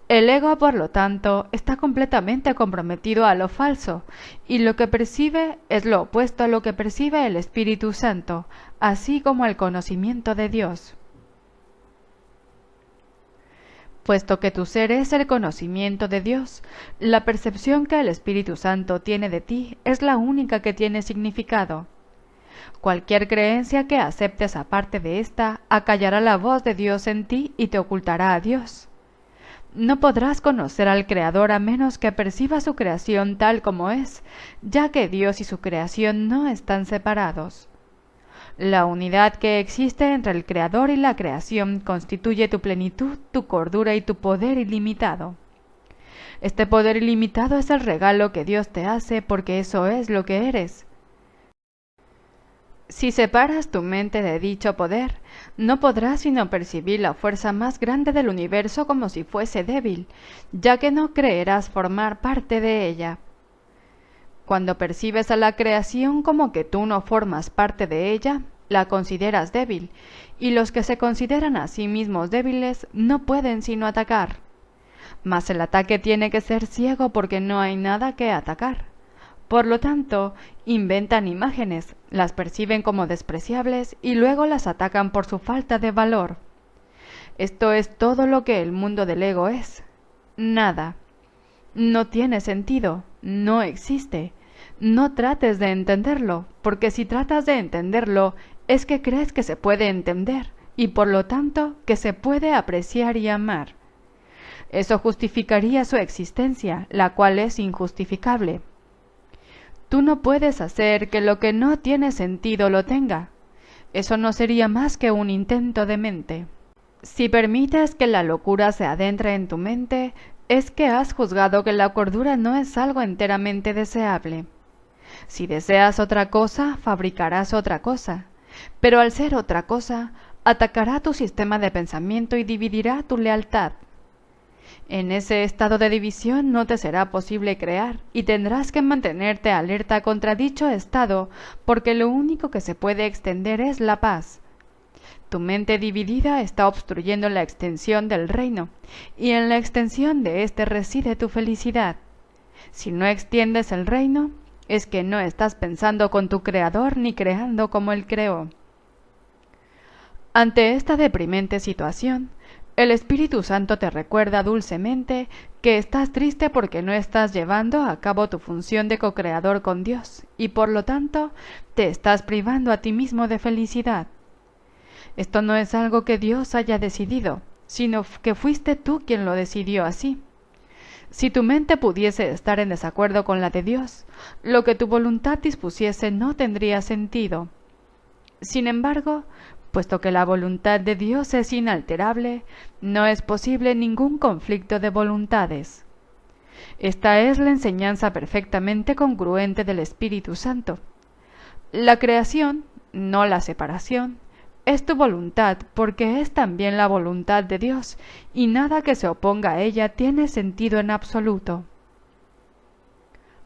El ego, por lo tanto, está completamente comprometido a lo falso, y lo que percibe es lo opuesto a lo que percibe el Espíritu Santo, así como el conocimiento de Dios. Puesto que tu ser es el conocimiento de Dios, la percepción que el Espíritu Santo tiene de ti es la única que tiene significado. Cualquier creencia que aceptes aparte de esta acallará la voz de Dios en ti y te ocultará a Dios. No podrás conocer al Creador a menos que percibas su creación tal como es, ya que Dios y su creación no están separados. La unidad que existe entre el Creador y la creación constituye tu plenitud, tu cordura y tu poder ilimitado. Este poder ilimitado es el regalo que Dios te hace porque eso es lo que eres. Si separas tu mente de dicho poder, no podrás sino percibir la fuerza más grande del universo como si fuese débil, ya que no creerás formar parte de ella. Cuando percibes a la creación como que tú no formas parte de ella, la consideras débil, y los que se consideran a sí mismos débiles no pueden sino atacar. Mas el ataque tiene que ser ciego porque no hay nada que atacar. Por lo tanto, inventan imágenes, las perciben como despreciables y luego las atacan por su falta de valor. Esto es todo lo que el mundo del ego es. Nada. No tiene sentido, no existe. No trates de entenderlo, porque si tratas de entenderlo, es que crees que se puede entender, y por lo tanto que se puede apreciar y amar. Eso justificaría su existencia, la cual es injustificable. Tú no puedes hacer que lo que no tiene sentido lo tenga. Eso no sería más que un intento de mente. Si permites que la locura se adentre en tu mente, es que has juzgado que la cordura no es algo enteramente deseable. Si deseas otra cosa, fabricarás otra cosa. Pero al ser otra cosa, atacará tu sistema de pensamiento y dividirá tu lealtad. En ese estado de división no te será posible crear y tendrás que mantenerte alerta contra dicho estado porque lo único que se puede extender es la paz. Tu mente dividida está obstruyendo la extensión del reino y en la extensión de éste reside tu felicidad. Si no extiendes el reino, es que no estás pensando con tu creador ni creando como él creó. Ante esta deprimente situación, el Espíritu Santo te recuerda dulcemente que estás triste porque no estás llevando a cabo tu función de co-creador con Dios y por lo tanto te estás privando a ti mismo de felicidad. Esto no es algo que Dios haya decidido, sino que fuiste tú quien lo decidió así. Si tu mente pudiese estar en desacuerdo con la de Dios, lo que tu voluntad dispusiese no tendría sentido. Sin embargo, puesto que la voluntad de Dios es inalterable, no es posible ningún conflicto de voluntades. Esta es la enseñanza perfectamente congruente del Espíritu Santo. La creación, no la separación, es tu voluntad porque es también la voluntad de Dios, y nada que se oponga a ella tiene sentido en absoluto.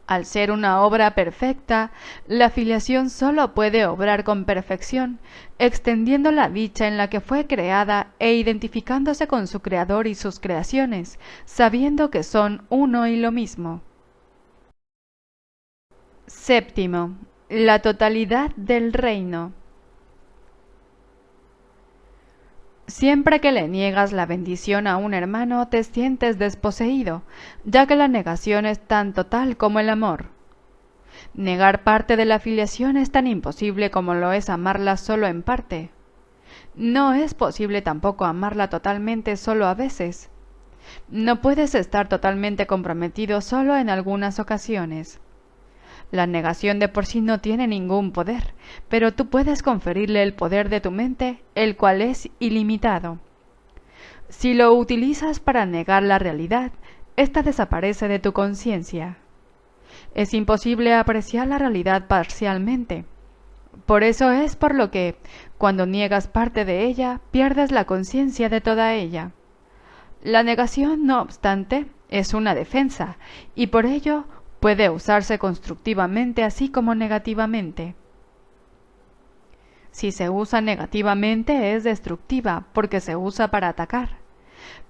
Al ser una obra perfecta, la filiación sólo puede obrar con perfección, extendiendo la dicha en la que fue creada e identificándose con su creador y sus creaciones, sabiendo que son uno y lo mismo. Séptimo, La totalidad del reino. Siempre que le niegas la bendición a un hermano, te sientes desposeído, ya que la negación es tan total como el amor. Negar parte de la filiación es tan imposible como lo es amarla solo en parte. No es posible tampoco amarla totalmente solo a veces. No puedes estar totalmente comprometido solo en algunas ocasiones. La negación de por sí no tiene ningún poder, pero tú puedes conferirle el poder de tu mente, el cual es ilimitado. Si lo utilizas para negar la realidad, ésta desaparece de tu conciencia. Es imposible apreciar la realidad parcialmente. Por eso es por lo que, cuando niegas parte de ella, pierdes la conciencia de toda ella. La negación, no obstante, es una defensa, y por ello puede usarse constructivamente así como negativamente. Si se usa negativamente es destructiva, porque se usa para atacar.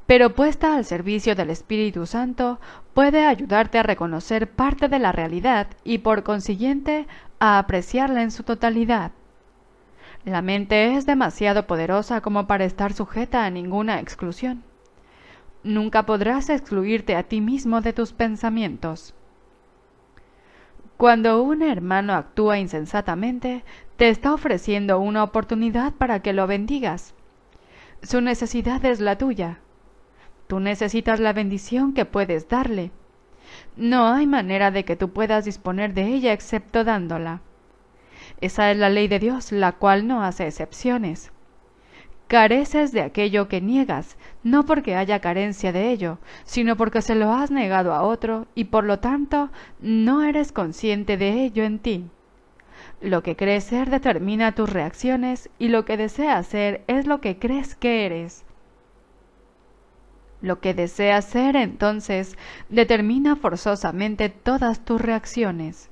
Pero puesta al servicio del Espíritu Santo, puede ayudarte a reconocer parte de la realidad y por consiguiente a apreciarla en su totalidad. La mente es demasiado poderosa como para estar sujeta a ninguna exclusión. Nunca podrás excluirte a ti mismo de tus pensamientos. Cuando un hermano actúa insensatamente, te está ofreciendo una oportunidad para que lo bendigas. Su necesidad es la tuya. Tú necesitas la bendición que puedes darle. No hay manera de que tú puedas disponer de ella excepto dándola. Esa es la ley de Dios, la cual no hace excepciones. Careces de aquello que niegas, no porque haya carencia de ello, sino porque se lo has negado a otro y por lo tanto no eres consciente de ello en ti. Lo que crees ser determina tus reacciones y lo que deseas ser es lo que crees que eres. Lo que deseas ser entonces determina forzosamente todas tus reacciones.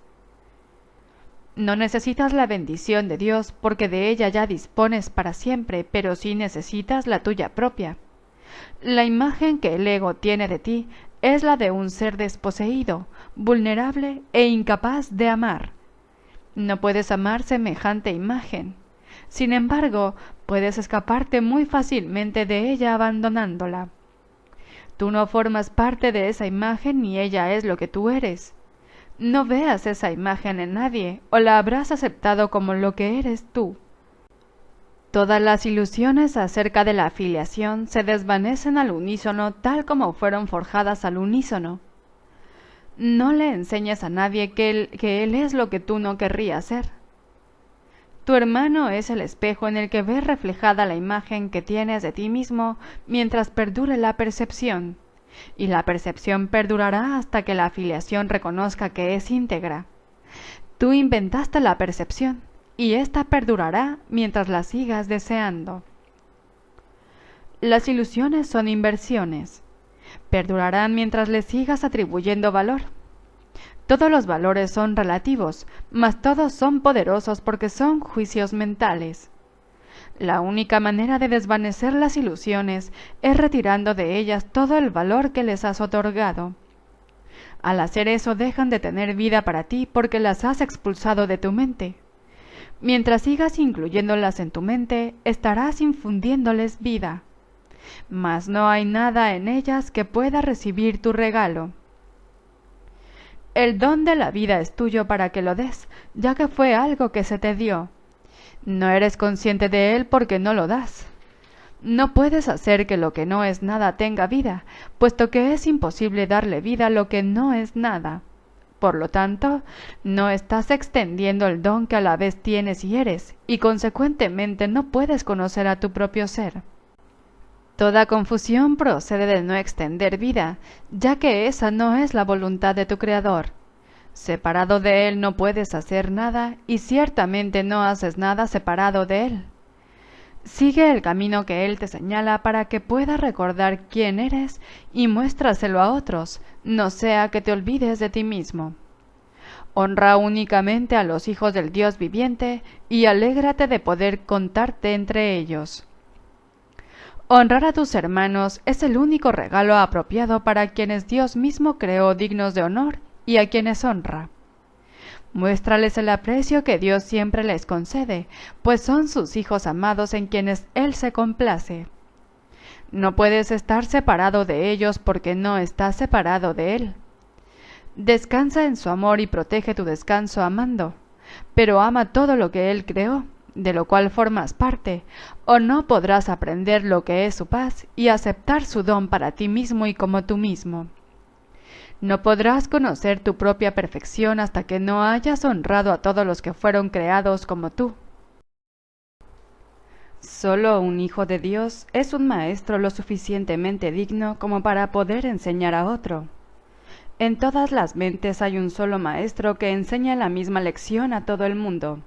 No necesitas la bendición de Dios porque de ella ya dispones para siempre, pero sí necesitas la tuya propia. La imagen que el ego tiene de ti es la de un ser desposeído, vulnerable e incapaz de amar. No puedes amar semejante imagen. Sin embargo, puedes escaparte muy fácilmente de ella abandonándola. Tú no formas parte de esa imagen ni ella es lo que tú eres. No veas esa imagen en nadie, o la habrás aceptado como lo que eres tú. Todas las ilusiones acerca de la afiliación se desvanecen al unísono tal como fueron forjadas al unísono. No le enseñes a nadie que él es lo que tú no querrías ser. Tu hermano es el espejo en el que ves reflejada la imagen que tienes de ti mismo mientras perdure la percepción. Y la percepción perdurará hasta que la afiliación reconozca que es íntegra. Tú inventaste la percepción, y ésta perdurará mientras la sigas deseando. Las ilusiones son inversiones. Perdurarán mientras le sigas atribuyendo valor. Todos los valores son relativos, mas todos son poderosos porque son juicios mentales. La única manera de desvanecer las ilusiones es retirando de ellas todo el valor que les has otorgado. Al hacer eso dejan de tener vida para ti porque las has expulsado de tu mente. Mientras sigas incluyéndolas en tu mente, estarás infundiéndoles vida. Mas no hay nada en ellas que pueda recibir tu regalo. El don de la vida es tuyo para que lo des, ya que fue algo que se te dio. No eres consciente de él porque no lo das. No puedes hacer que lo que no es nada tenga vida, puesto que es imposible darle vida a lo que no es nada. Por lo tanto, no estás extendiendo el don que a la vez tienes y eres, y consecuentemente no puedes conocer a tu propio ser. Toda confusión procede de no extender vida, ya que esa no es la voluntad de tu Creador. Separado de Él no puedes hacer nada, y ciertamente no haces nada separado de Él. Sigue el camino que Él te señala para que puedas recordar quién eres y muéstraselo a otros, no sea que te olvides de ti mismo. Honra únicamente a los hijos del Dios viviente y alégrate de poder contarte entre ellos. Honrar a tus hermanos es el único regalo apropiado para quienes Dios mismo creó dignos de honor y a quienes honra. Muéstrales el aprecio que Dios siempre les concede, pues son sus hijos amados en quienes Él se complace. No puedes estar separado de ellos porque no estás separado de Él. Descansa en su amor y protege tu descanso amando, pero ama todo lo que Él creó, de lo cual formas parte, o no podrás aprender lo que es su paz y aceptar su don para ti mismo y como tú mismo. No podrás conocer tu propia perfección hasta que no hayas honrado a todos los que fueron creados como tú. Solo un hijo de Dios es un maestro lo suficientemente digno como para poder enseñar a otro. En todas las mentes hay un solo maestro que enseña la misma lección a todo el mundo.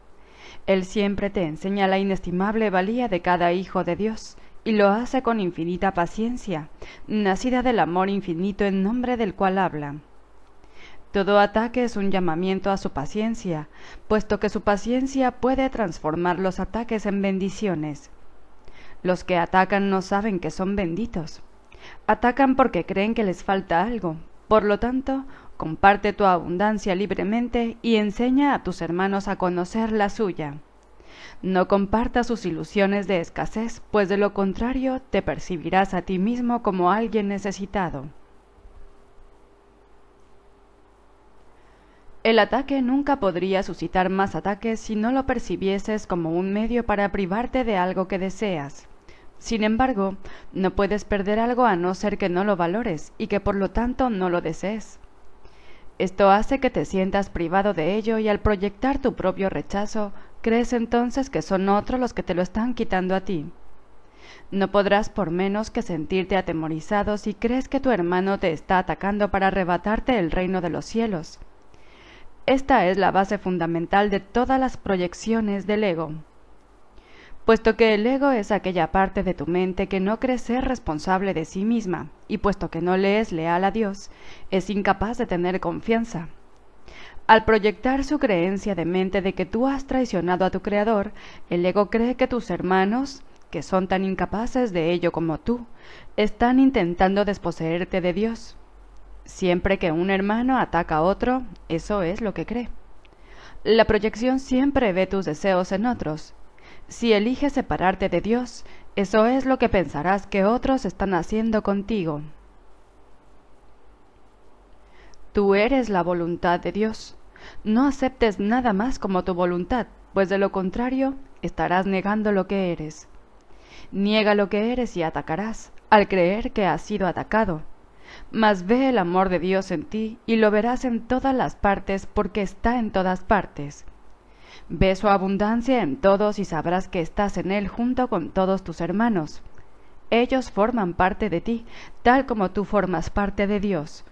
Él siempre te enseña la inestimable valía de cada hijo de Dios, y lo hace con infinita paciencia, nacida del amor infinito en nombre del cual habla. Todo ataque es un llamamiento a su paciencia, puesto que su paciencia puede transformar los ataques en bendiciones. Los que atacan no saben que son benditos. Atacan porque creen que les falta algo. Por lo tanto, comparte tu abundancia libremente y enseña a tus hermanos a conocer la suya. No compartas sus ilusiones de escasez, pues de lo contrario te percibirás a ti mismo como alguien necesitado. El ataque nunca podría suscitar más ataques si no lo percibieses como un medio para privarte de algo que deseas. Sin embargo, no puedes perder algo a no ser que no lo valores y que por lo tanto no lo desees. Esto hace que te sientas privado de ello y al proyectar tu propio rechazo, crees entonces que son otros los que te lo están quitando a ti. No podrás por menos que sentirte atemorizado si crees que tu hermano te está atacando para arrebatarte el reino de los cielos. Esta es la base fundamental de todas las proyecciones del ego. Puesto que el ego es aquella parte de tu mente que no cree ser responsable de sí misma, y puesto que no le es leal a Dios, es incapaz de tener confianza. Al proyectar su creencia de mente de que tú has traicionado a tu Creador, el ego cree que tus hermanos, que son tan incapaces de ello como tú, están intentando desposeerte de Dios. Siempre que un hermano ataca a otro, eso es lo que cree. La proyección siempre ve tus deseos en otros. Si eliges separarte de Dios, eso es lo que pensarás que otros están haciendo contigo. Tú eres la voluntad de Dios. No aceptes nada más como tu voluntad, pues de lo contrario estarás negando lo que eres. Niega lo que eres y atacarás, al creer que has sido atacado. Mas ve el amor de Dios en ti y lo verás en todas las partes porque está en todas partes. Ve su abundancia en todos y sabrás que estás en Él junto con todos tus hermanos. Ellos forman parte de ti, tal como tú formas parte de Dios.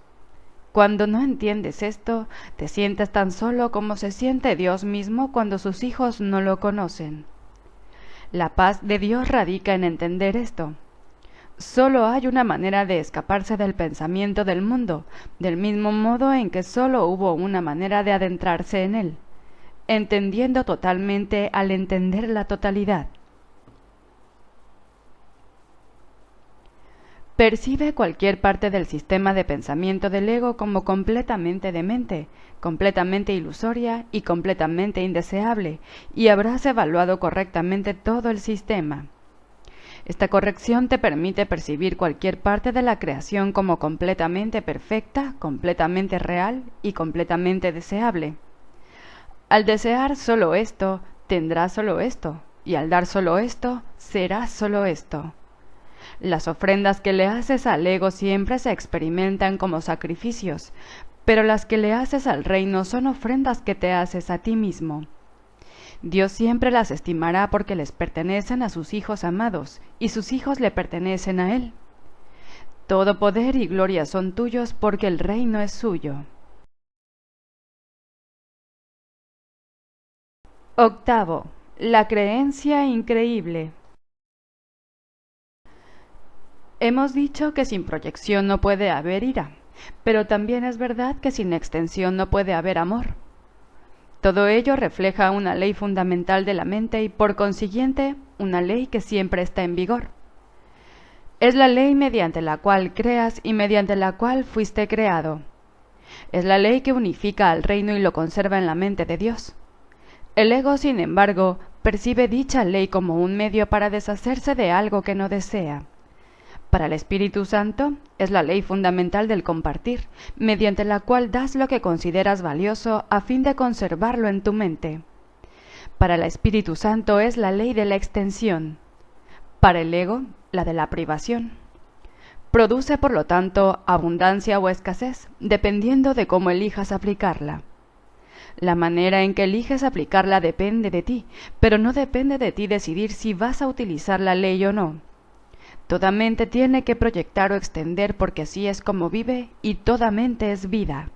Cuando no entiendes esto, te sientes tan solo como se siente Dios mismo cuando sus hijos no lo conocen. La paz de Dios radica en entender esto. Solo hay una manera de escaparse del pensamiento del mundo, del mismo modo en que solo hubo una manera de adentrarse en él, entendiendo totalmente al entender la totalidad. Percibe cualquier parte del sistema de pensamiento del ego como completamente demente, completamente ilusoria y completamente indeseable, y habrás evaluado correctamente todo el sistema. Esta corrección te permite percibir cualquier parte de la creación como completamente perfecta, completamente real y completamente deseable. Al desear solo esto, tendrás solo esto, y al dar solo esto, serás solo esto. Las ofrendas que le haces al ego siempre se experimentan como sacrificios, pero las que le haces al reino son ofrendas que te haces a ti mismo. Dios siempre las estimará porque les pertenecen a sus hijos amados, y sus hijos le pertenecen a Él. Todo poder y gloria son tuyos porque el reino es suyo. Octavo, la creencia increíble. Hemos dicho que sin proyección no puede haber ira, pero también es verdad que sin extensión no puede haber amor. Todo ello refleja una ley fundamental de la mente y por consiguiente una ley que siempre está en vigor. Es la ley mediante la cual creas y mediante la cual fuiste creado. Es la ley que unifica al reino y lo conserva en la mente de Dios. El ego, sin embargo, percibe dicha ley como un medio para deshacerse de algo que no desea. Para el Espíritu Santo es la ley fundamental del compartir, mediante la cual das lo que consideras valioso a fin de conservarlo en tu mente. Para el Espíritu Santo es la ley de la extensión. Para el ego, la de la privación. Produce, por lo tanto, abundancia o escasez, dependiendo de cómo elijas aplicarla. La manera en que eliges aplicarla depende de ti, pero no depende de ti decidir si vas a utilizar la ley o no. Toda mente tiene que proyectar o extender porque así es como vive y toda mente es vida.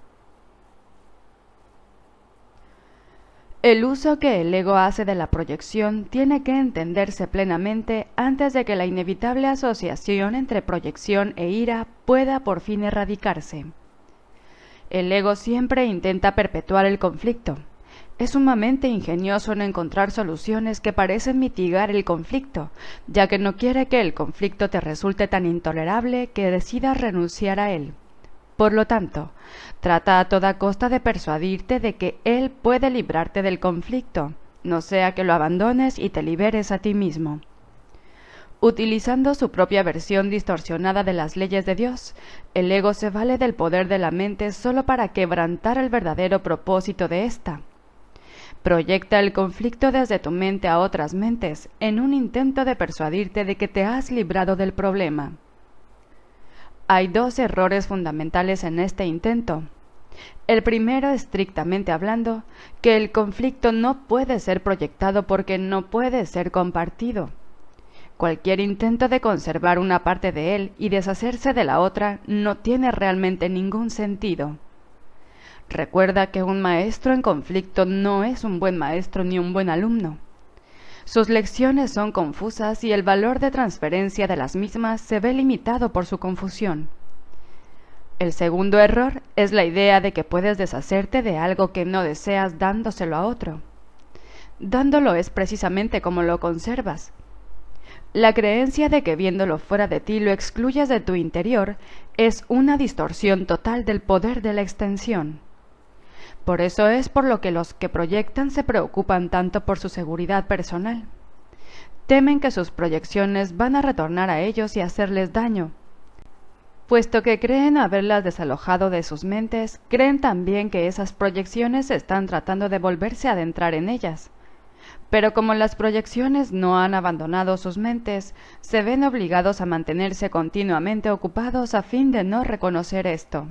El uso que el ego hace de la proyección tiene que entenderse plenamente antes de que la inevitable asociación entre proyección e ira pueda por fin erradicarse. El ego siempre intenta perpetuar el conflicto. Es sumamente ingenioso en encontrar soluciones que parecen mitigar el conflicto, ya que no quiere que el conflicto te resulte tan intolerable que decidas renunciar a él. Por lo tanto, trata a toda costa de persuadirte de que él puede librarte del conflicto, no sea que lo abandones y te liberes a ti mismo. Utilizando su propia versión distorsionada de las leyes de Dios, el ego se vale del poder de la mente solo para quebrantar el verdadero propósito de ésta. Proyecta el conflicto desde tu mente a otras mentes, en un intento de persuadirte de que te has librado del problema. Hay dos errores fundamentales en este intento. El primero, estrictamente hablando, que el conflicto no puede ser proyectado porque no puede ser compartido. Cualquier intento de conservar una parte de él y deshacerse de la otra no tiene realmente ningún sentido. Recuerda que un maestro en conflicto no es un buen maestro ni un buen alumno. Sus lecciones son confusas y el valor de transferencia de las mismas se ve limitado por su confusión. El segundo error es la idea de que puedes deshacerte de algo que no deseas dándoselo a otro. Dándolo es precisamente como lo conservas. La creencia de que viéndolo fuera de ti lo excluyes de tu interior es una distorsión total del poder de la extensión. Por eso es por lo que los que proyectan se preocupan tanto por su seguridad personal. Temen que sus proyecciones van a retornar a ellos y hacerles daño. Puesto que creen haberlas desalojado de sus mentes, creen también que esas proyecciones están tratando de volverse a adentrar en ellas. Pero como las proyecciones no han abandonado sus mentes, se ven obligados a mantenerse continuamente ocupados a fin de no reconocer esto.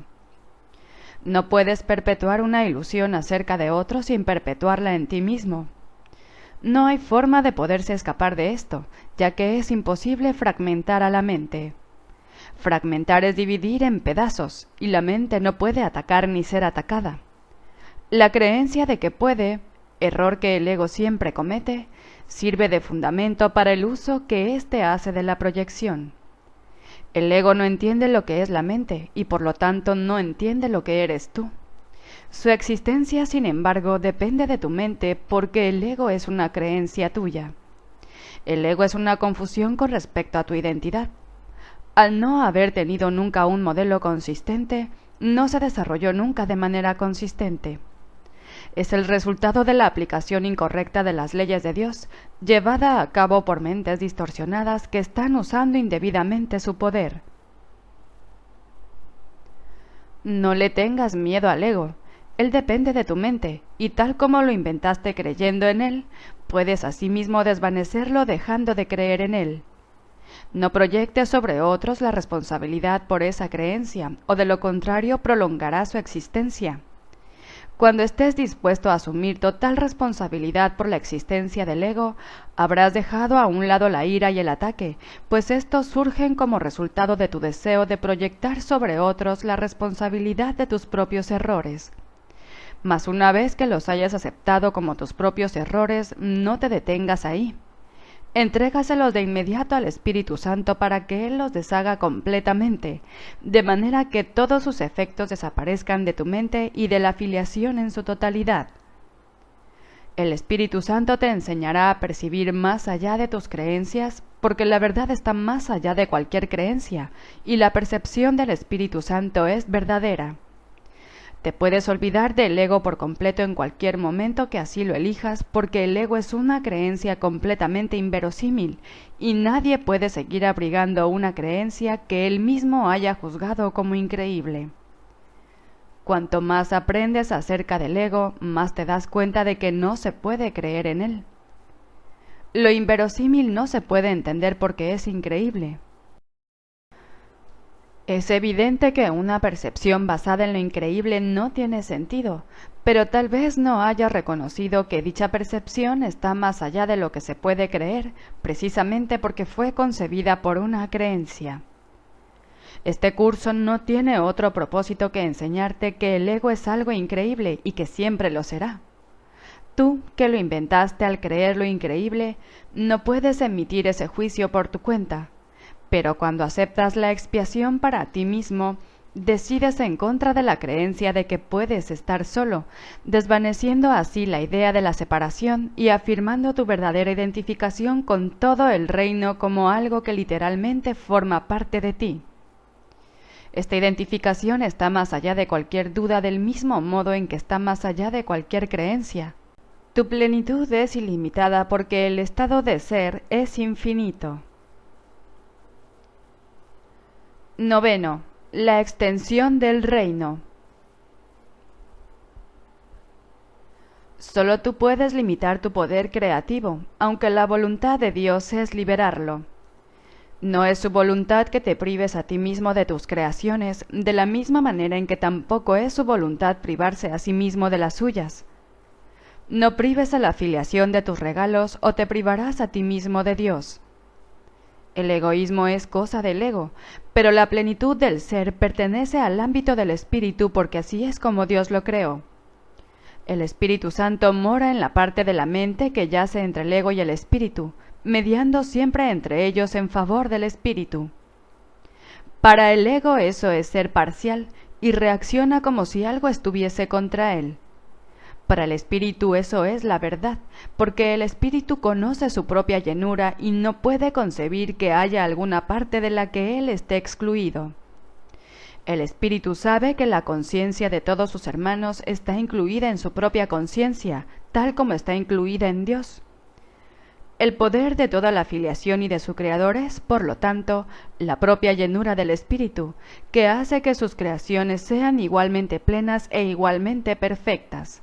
No puedes perpetuar una ilusión acerca de otro sin perpetuarla en ti mismo. No hay forma de poderse escapar de esto, ya que es imposible fragmentar a la mente. Fragmentar es dividir en pedazos, y la mente no puede atacar ni ser atacada. La creencia de que puede, error que el ego siempre comete, sirve de fundamento para el uso que éste hace de la proyección. El ego no entiende lo que es la mente y por lo tanto no entiende lo que eres tú. Su existencia, sin embargo, depende de tu mente porque el ego es una creencia tuya. El ego es una confusión con respecto a tu identidad. Al no haber tenido nunca un modelo consistente, no se desarrolló nunca de manera consistente. Es el resultado de la aplicación incorrecta de las leyes de Dios, llevada a cabo por mentes distorsionadas que están usando indebidamente su poder. No le tengas miedo al ego. Él depende de tu mente, y tal como lo inventaste creyendo en él, puedes asimismo desvanecerlo dejando de creer en él. No proyectes sobre otros la responsabilidad por esa creencia, o de lo contrario prolongará su existencia. Cuando estés dispuesto a asumir total responsabilidad por la existencia del ego, habrás dejado a un lado la ira y el ataque, pues estos surgen como resultado de tu deseo de proyectar sobre otros la responsabilidad de tus propios errores. Mas una vez que los hayas aceptado como tus propios errores, no te detengas ahí. Entrégaselos de inmediato al Espíritu Santo para que Él los deshaga completamente, de manera que todos sus efectos desaparezcan de tu mente y de la filiación en su totalidad. El Espíritu Santo te enseñará a percibir más allá de tus creencias, porque la verdad está más allá de cualquier creencia, y la percepción del Espíritu Santo es verdadera. Te puedes olvidar del ego por completo en cualquier momento que así lo elijas, porque el ego es una creencia completamente inverosímil, y nadie puede seguir abrigando una creencia que él mismo haya juzgado como increíble. Cuanto más aprendes acerca del ego, más te das cuenta de que no se puede creer en él. Lo inverosímil no se puede entender porque es increíble. Es evidente que una percepción basada en lo increíble no tiene sentido, pero tal vez no hayas reconocido que dicha percepción está más allá de lo que se puede creer, precisamente porque fue concebida por una creencia. Este curso no tiene otro propósito que enseñarte que el ego es algo increíble y que siempre lo será. Tú, que lo inventaste al creer lo increíble, no puedes emitir ese juicio por tu cuenta. Pero cuando aceptas la expiación para ti mismo, decides en contra de la creencia de que puedes estar solo, desvaneciendo así la idea de la separación y afirmando tu verdadera identificación con todo el reino como algo que literalmente forma parte de ti. Esta identificación está más allá de cualquier duda del mismo modo en que está más allá de cualquier creencia. Tu plenitud es ilimitada porque el estado de ser es infinito. 9. La extensión del reino. Solo tú puedes limitar tu poder creativo, aunque la voluntad de Dios es liberarlo. No es su voluntad que te prives a ti mismo de tus creaciones, de la misma manera en que tampoco es su voluntad privarse a sí mismo de las suyas. No prives a la filiación de tus regalos o te privarás a ti mismo de Dios. El egoísmo es cosa del ego, pero la plenitud del ser pertenece al ámbito del espíritu porque así es como Dios lo creó. El Espíritu Santo mora en la parte de la mente que yace entre el ego y el espíritu, mediando siempre entre ellos en favor del espíritu. Para el ego eso es ser parcial y reacciona como si algo estuviese contra él. Para el espíritu eso es la verdad, porque el espíritu conoce su propia llenura y no puede concebir que haya alguna parte de la que él esté excluido. El espíritu sabe que la conciencia de todos sus hermanos está incluida en su propia conciencia, tal como está incluida en Dios. El poder de toda la filiación y de su creador es, por lo tanto, la propia llenura del espíritu, que hace que sus creaciones sean igualmente plenas e igualmente perfectas.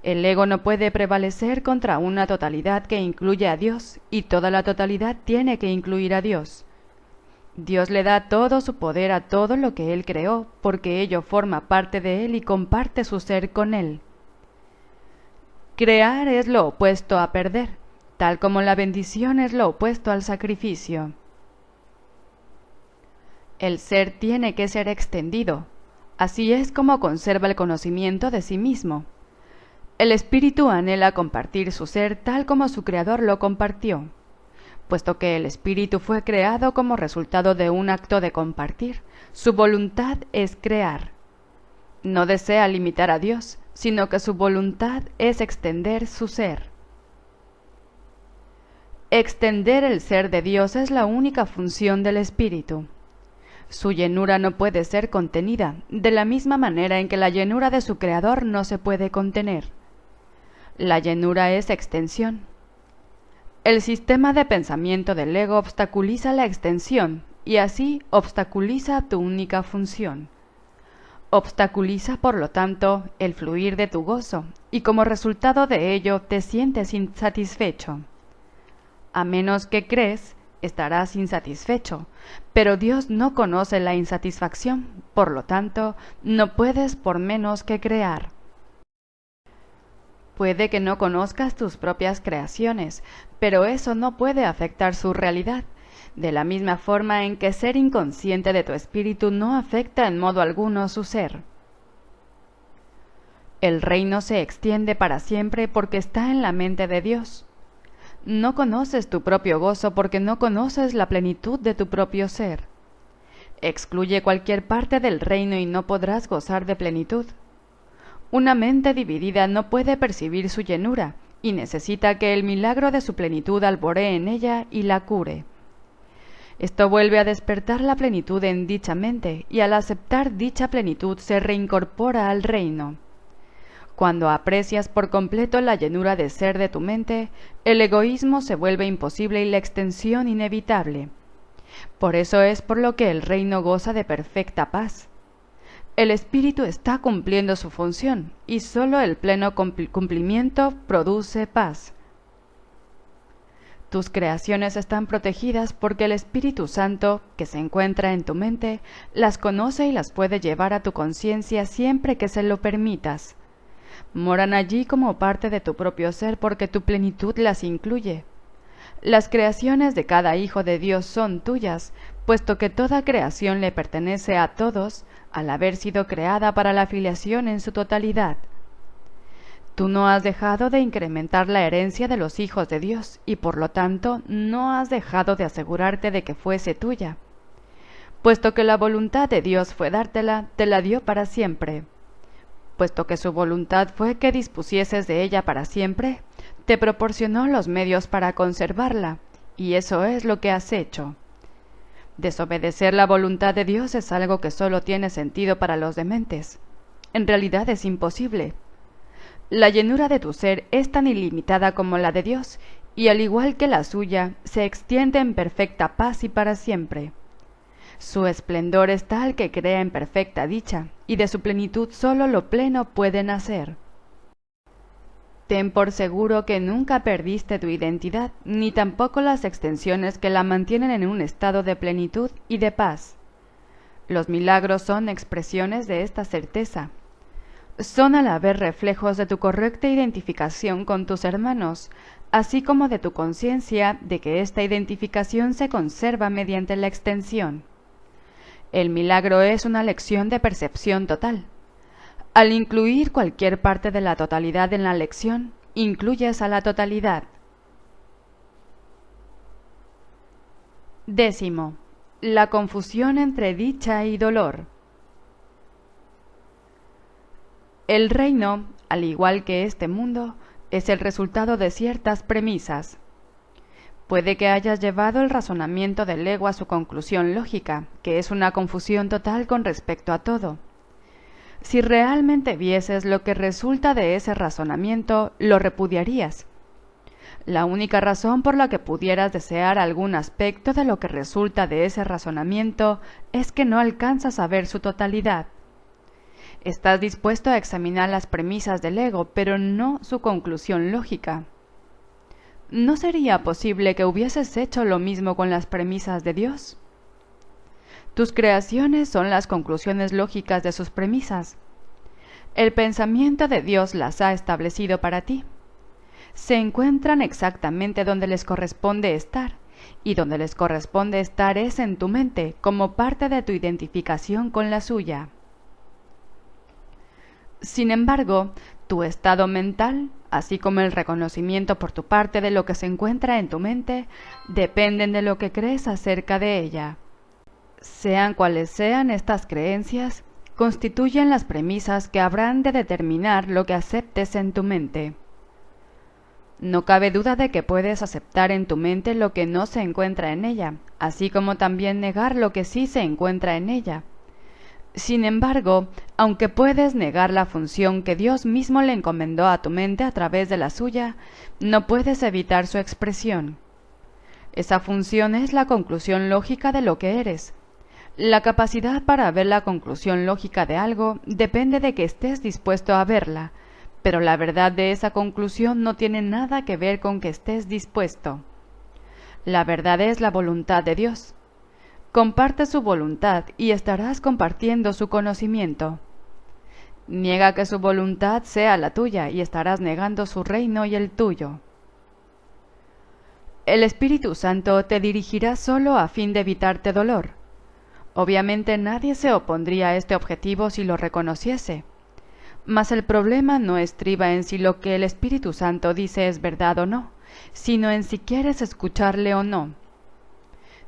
El ego no puede prevalecer contra una totalidad que incluye a Dios, y toda la totalidad tiene que incluir a Dios. Dios le da todo su poder a todo lo que Él creó, porque ello forma parte de Él y comparte su ser con Él. Crear es lo opuesto a perder, tal como la bendición es lo opuesto al sacrificio. El ser tiene que ser extendido, así es como conserva el conocimiento de sí mismo. El espíritu anhela compartir su ser tal como su creador lo compartió. Puesto que el espíritu fue creado como resultado de un acto de compartir, su voluntad es crear. No desea limitar a Dios, sino que su voluntad es extender su ser. Extender el ser de Dios es la única función del espíritu. Su llenura no puede ser contenida, de la misma manera en que la llenura de su creador no se puede contener. La llenura es extensión. El sistema de pensamiento del ego obstaculiza la extensión y así obstaculiza tu única función. Obstaculiza, por lo tanto, el fluir de tu gozo y como resultado de ello te sientes insatisfecho. A menos que crees, estarás insatisfecho, pero Dios no conoce la insatisfacción, por lo tanto, no puedes por menos que crear. Puede que no conozcas tus propias creaciones, pero eso no puede afectar su realidad, de la misma forma en que ser inconsciente de tu espíritu no afecta en modo alguno su ser. El reino se extiende para siempre porque está en la mente de Dios. No conoces tu propio gozo porque no conoces la plenitud de tu propio ser. Excluye cualquier parte del reino y no podrás gozar de plenitud. Una mente dividida no puede percibir su llenura y necesita que el milagro de su plenitud alboree en ella y la cure. Esto vuelve a despertar la plenitud en dicha mente, y al aceptar dicha plenitud se reincorpora al reino. Cuando aprecias por completo la llenura de ser de tu mente, el egoísmo se vuelve imposible y la extensión inevitable. Por eso es por lo que el reino goza de perfecta paz. El espíritu está cumpliendo su función, y sólo el pleno cumplimiento produce paz. Tus creaciones están protegidas porque el Espíritu Santo, que se encuentra en tu mente, las conoce y las puede llevar a tu conciencia siempre que se lo permitas. Moran allí como parte de tu propio ser porque tu plenitud las incluye. Las creaciones de cada hijo de Dios son tuyas, puesto que toda creación le pertenece a todos, al haber sido creada para la filiación en su totalidad. Tú no has dejado de incrementar la herencia de los hijos de Dios y por lo tanto no has dejado de asegurarte de que fuese tuya. Puesto que la voluntad de Dios fue dártela, te la dio para siempre. Puesto que su voluntad fue que dispusieses de ella para siempre, te proporcionó los medios para conservarla, y eso es lo que has hecho. Desobedecer la voluntad de Dios es algo que solo tiene sentido para los dementes. En realidad es imposible. La llenura de tu ser es tan ilimitada como la de Dios, y al igual que la suya, se extiende en perfecta paz y para siempre. Su esplendor es tal que crea en perfecta dicha, y de su plenitud sólo lo pleno puede nacer. Ten por seguro que nunca perdiste tu identidad, ni tampoco las extensiones que la mantienen en un estado de plenitud y de paz. Los milagros son expresiones de esta certeza. Son a la vez reflejos de tu correcta identificación con tus hermanos, así como de tu conciencia de que esta identificación se conserva mediante la extensión. El milagro es una lección de percepción total. Al incluir cualquier parte de la totalidad en la lección, incluyes a la totalidad. 10. La confusión entre dicha y dolor. El reino, al igual que este mundo, es el resultado de ciertas premisas. Puede que hayas llevado el razonamiento del ego a su conclusión lógica, que es una confusión total con respecto a todo. Si realmente vieses lo que resulta de ese razonamiento, lo repudiarías. La única razón por la que pudieras desear algún aspecto de lo que resulta de ese razonamiento es que no alcanzas a ver su totalidad. Estás dispuesto a examinar las premisas del ego, pero no su conclusión lógica. ¿No sería posible que hubieses hecho lo mismo con las premisas de Dios? Tus creaciones son las conclusiones lógicas de sus premisas. El pensamiento de Dios las ha establecido para ti. Se encuentran exactamente donde les corresponde estar, y donde les corresponde estar es en tu mente, como parte de tu identificación con la suya. Sin embargo, tu estado mental, así como el reconocimiento por tu parte de lo que se encuentra en tu mente, dependen de lo que crees acerca de ella. Sean cuales sean estas creencias, constituyen las premisas que habrán de determinar lo que aceptes en tu mente. No cabe duda de que puedes aceptar en tu mente lo que no se encuentra en ella, así como también negar lo que sí se encuentra en ella. Sin embargo, aunque puedes negar la función que Dios mismo le encomendó a tu mente a través de la suya, no puedes evitar su expresión. Esa función es la conclusión lógica de lo que eres. La capacidad para ver la conclusión lógica de algo depende de que estés dispuesto a verla, pero la verdad de esa conclusión no tiene nada que ver con que estés dispuesto. La verdad es la voluntad de Dios. Comparte su voluntad y estarás compartiendo su conocimiento. Niega que su voluntad sea la tuya y estarás negando su reino y el tuyo. El Espíritu Santo te dirigirá solo a fin de evitarte dolor. Obviamente nadie se opondría a este objetivo si lo reconociese. Mas el problema no estriba en si lo que el Espíritu Santo dice es verdad o no, sino en si quieres escucharle o no.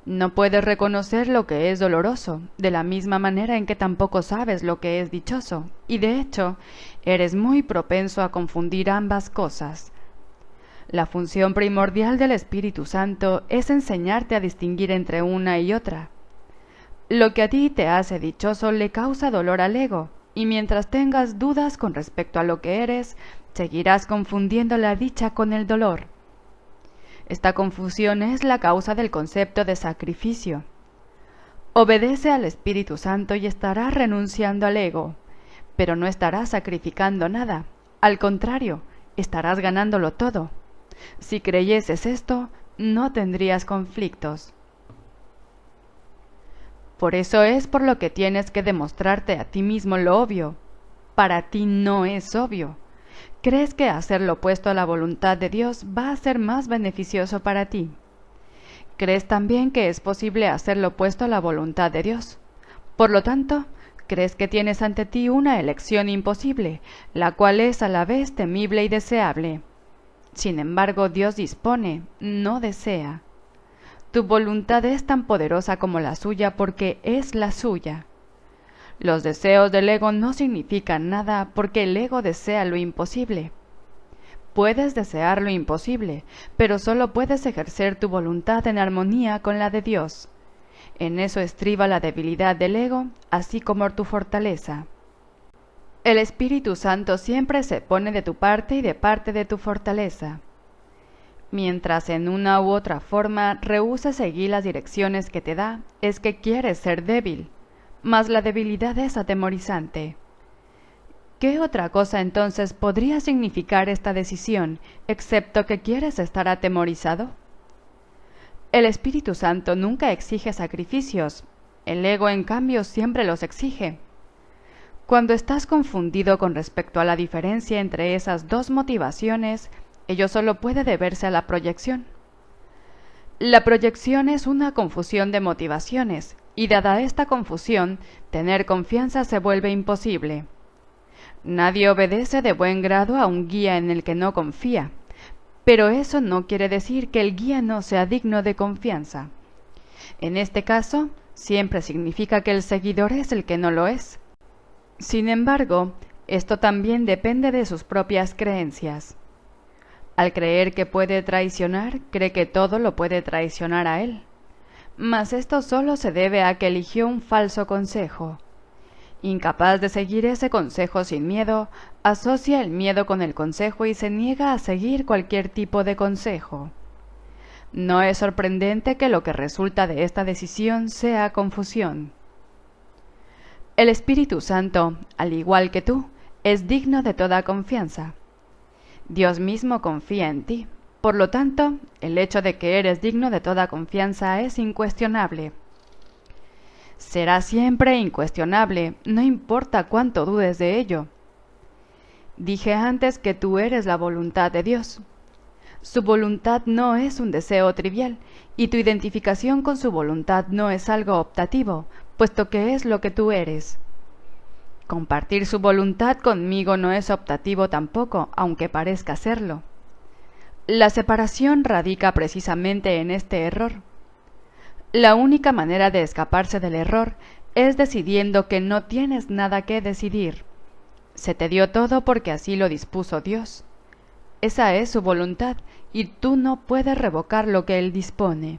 No puedes reconocer lo que es doloroso, de la misma manera en que tampoco sabes lo que es dichoso, y de hecho, eres muy propenso a confundir ambas cosas. La función primordial del Espíritu Santo es enseñarte a distinguir entre una y otra. Lo que a ti te hace dichoso le causa dolor al ego, y mientras tengas dudas con respecto a lo que eres, seguirás confundiendo la dicha con el dolor. Esta confusión es la causa del concepto de sacrificio. Obedece al Espíritu Santo y estarás renunciando al ego, pero no estarás sacrificando nada. Al contrario, estarás ganándolo todo. Si creyeses esto, no tendrías conflictos. Por eso es por lo que tienes que demostrarte a ti mismo lo obvio. Para ti no es obvio. Crees que hacer lo opuesto a la voluntad de Dios va a ser más beneficioso para ti. Crees también que es posible hacer lo opuesto a la voluntad de Dios. Por lo tanto, crees que tienes ante ti una elección imposible, la cual es a la vez temible y deseable. Sin embargo, Dios dispone, no desea. Tu voluntad es tan poderosa como la suya porque es la suya. Los deseos del ego no significan nada porque el ego desea lo imposible. Puedes desear lo imposible, pero solo puedes ejercer tu voluntad en armonía con la de Dios. En eso estriba la debilidad del ego, así como tu fortaleza. El Espíritu Santo siempre se pone de tu parte y de parte de tu fortaleza. Mientras en una u otra forma rehúsas seguir las direcciones que te da, es que quieres ser débil, mas la debilidad es atemorizante. ¿Qué otra cosa entonces podría significar esta decisión, excepto que quieres estar atemorizado? El Espíritu Santo nunca exige sacrificios, el ego en cambio siempre los exige. Cuando estás confundido con respecto a la diferencia entre esas dos motivaciones, ello solo puede deberse a la proyección. La proyección es una confusión de motivaciones, y dada esta confusión, tener confianza se vuelve imposible. Nadie obedece de buen grado a un guía en el que no confía, pero eso no quiere decir que el guía no sea digno de confianza. En este caso, siempre significa que el seguidor es el que no lo es. Sin embargo, esto también depende de sus propias creencias. Al creer que puede traicionar, cree que todo lo puede traicionar a él. Mas esto solo se debe a que eligió un falso consejo. Incapaz de seguir ese consejo sin miedo, asocia el miedo con el consejo y se niega a seguir cualquier tipo de consejo. No es sorprendente que lo que resulta de esta decisión sea confusión. El Espíritu Santo, al igual que tú, es digno de toda confianza. Dios mismo confía en ti. Por lo tanto, el hecho de que eres digno de toda confianza es incuestionable. Será siempre incuestionable, no importa cuánto dudes de ello. Dije antes que tú eres la voluntad de Dios. Su voluntad no es un deseo trivial, y tu identificación con su voluntad no es algo optativo, puesto que es lo que tú eres. Compartir su voluntad conmigo no es optativo tampoco, aunque parezca serlo. La separación radica precisamente en este error. La única manera de escaparse del error es decidiendo que no tienes nada que decidir. Se te dio todo porque así lo dispuso Dios. Esa es su voluntad, y tú no puedes revocar lo que Él dispone.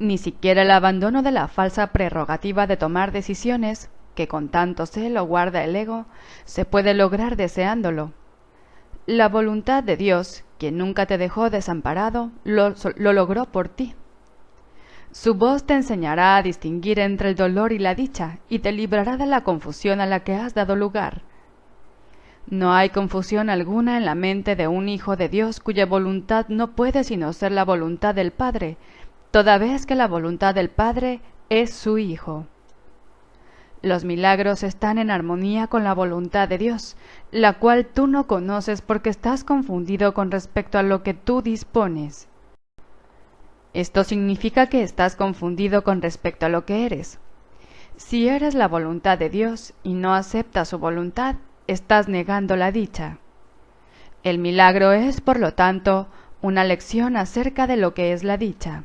Ni siquiera el abandono de la falsa prerrogativa de tomar decisiones, que con tanto celo guarda el ego, se puede lograr deseándolo. La voluntad de Dios, quien nunca te dejó desamparado, lo logró por ti. Su voz te enseñará a distinguir entre el dolor y la dicha, y te librará de la confusión a la que has dado lugar. No hay confusión alguna en la mente de un hijo de Dios cuya voluntad no puede sino ser la voluntad del Padre, toda vez que la voluntad del Padre es su Hijo. Los milagros están en armonía con la voluntad de Dios, la cual tú no conoces porque estás confundido con respecto a lo que tú dispones. Esto significa que estás confundido con respecto a lo que eres. Si eres la voluntad de Dios y no aceptas su voluntad, estás negando la dicha. El milagro es, por lo tanto, una lección acerca de lo que es la dicha.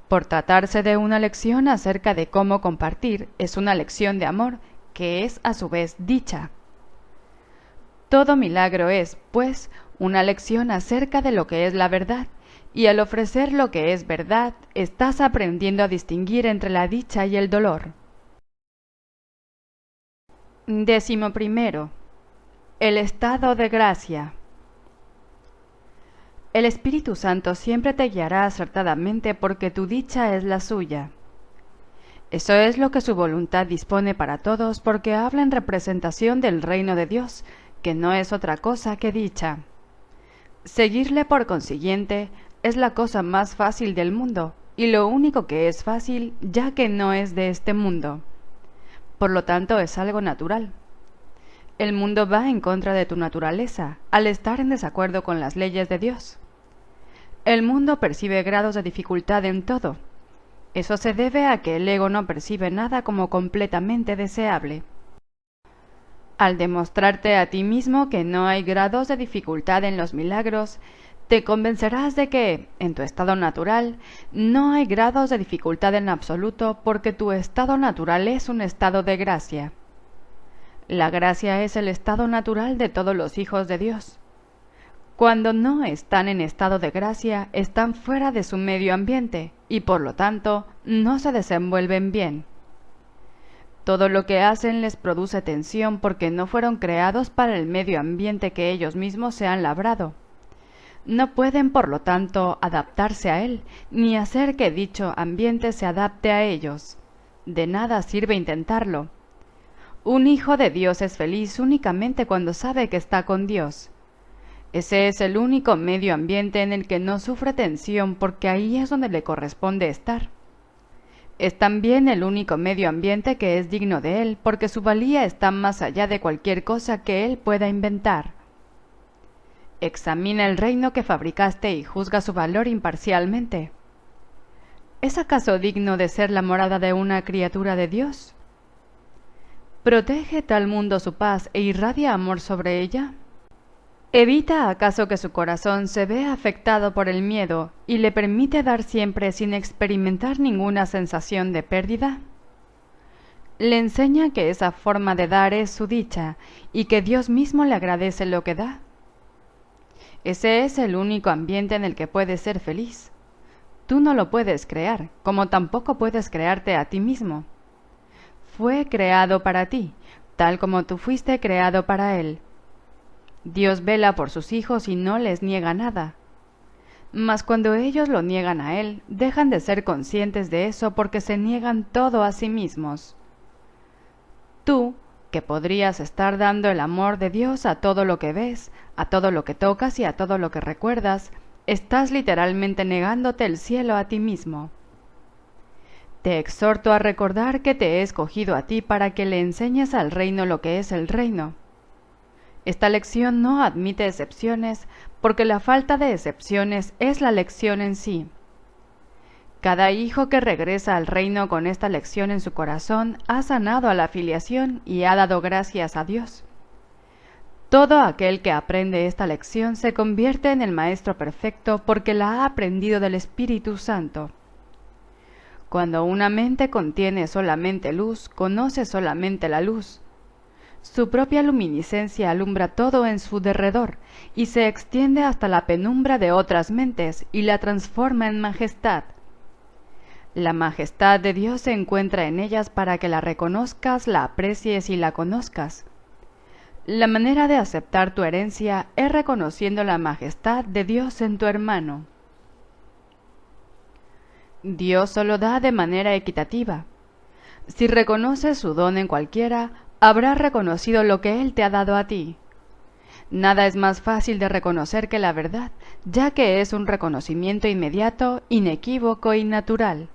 Por tratarse de una lección acerca de cómo compartir, es una lección de amor, que es a su vez dicha. Todo milagro es, pues, una lección acerca de lo que es la verdad, y al ofrecer lo que es verdad, estás aprendiendo a distinguir entre la dicha y el dolor. 11. El estado de gracia. El Espíritu Santo siempre te guiará acertadamente porque tu dicha es la suya. Eso es lo que su voluntad dispone para todos porque habla en representación del reino de Dios, que no es otra cosa que dicha. Seguirle, por consiguiente, es la cosa más fácil del mundo, y lo único que es fácil, ya que no es de este mundo. Por lo tanto, es algo natural. El mundo va en contra de tu naturaleza, al estar en desacuerdo con las leyes de Dios. El mundo percibe grados de dificultad en todo. Eso se debe a que el ego no percibe nada como completamente deseable. Al demostrarte a ti mismo que no hay grados de dificultad en los milagros, te convencerás de que, en tu estado natural, no hay grados de dificultad en absoluto porque tu estado natural es un estado de gracia. La gracia es el estado natural de todos los hijos de Dios. Cuando no están en estado de gracia, están fuera de su medio ambiente y por lo tanto no se desenvuelven bien. Todo lo que hacen les produce tensión porque no fueron creados para el medio ambiente que ellos mismos se han labrado. No pueden, por lo tanto, adaptarse a él, ni hacer que dicho ambiente se adapte a ellos. De nada sirve intentarlo. Un hijo de Dios es feliz únicamente cuando sabe que está con Dios. Ese es el único medio ambiente en el que no sufre tensión porque ahí es donde le corresponde estar. Es también el único medio ambiente que es digno de él porque su valía está más allá de cualquier cosa que él pueda inventar. Examina el reino que fabricaste y juzga su valor imparcialmente. ¿Es acaso digno de ser la morada de una criatura de Dios? ¿Protege tal mundo su paz e irradia amor sobre ella? ¿Evita acaso que su corazón se vea afectado por el miedo y le permite dar siempre sin experimentar ninguna sensación de pérdida? Le enseña que esa forma de dar es su dicha y que Dios mismo le agradece lo que da. Ese es el único ambiente en el que puedes ser feliz. Tú no lo puedes crear, como tampoco puedes crearte a ti mismo. Fue creado para ti, tal como tú fuiste creado para Él. Dios vela por sus hijos y no les niega nada. Mas cuando ellos lo niegan a Él, dejan de ser conscientes de eso porque se niegan todo a sí mismos. Tú, que podrías estar dando el amor de Dios a todo lo que ves, a todo lo que tocas y a todo lo que recuerdas, estás literalmente negándote el cielo a ti mismo. Te exhorto a recordar que te he escogido a ti para que le enseñes al reino lo que es el reino. Esta lección no admite excepciones, porque la falta de excepciones es la lección en sí. Cada hijo que regresa al reino con esta lección en su corazón ha sanado a la filiación y ha dado gracias a Dios. Todo aquel que aprende esta lección se convierte en el Maestro perfecto porque la ha aprendido del Espíritu Santo. Cuando una mente contiene solamente luz, conoce solamente la luz. Su propia luminiscencia alumbra todo en su derredor y se extiende hasta la penumbra de otras mentes y la transforma en majestad. La majestad de Dios se encuentra en ellas para que la reconozcas, la aprecies y la conozcas. La manera de aceptar tu herencia es reconociendo la majestad de Dios en tu hermano. Dios solo da de manera equitativa. Si reconoces su don en cualquiera, habrás reconocido lo que Él te ha dado a ti. Nada es más fácil de reconocer que la verdad, ya que es un reconocimiento inmediato, inequívoco y natural.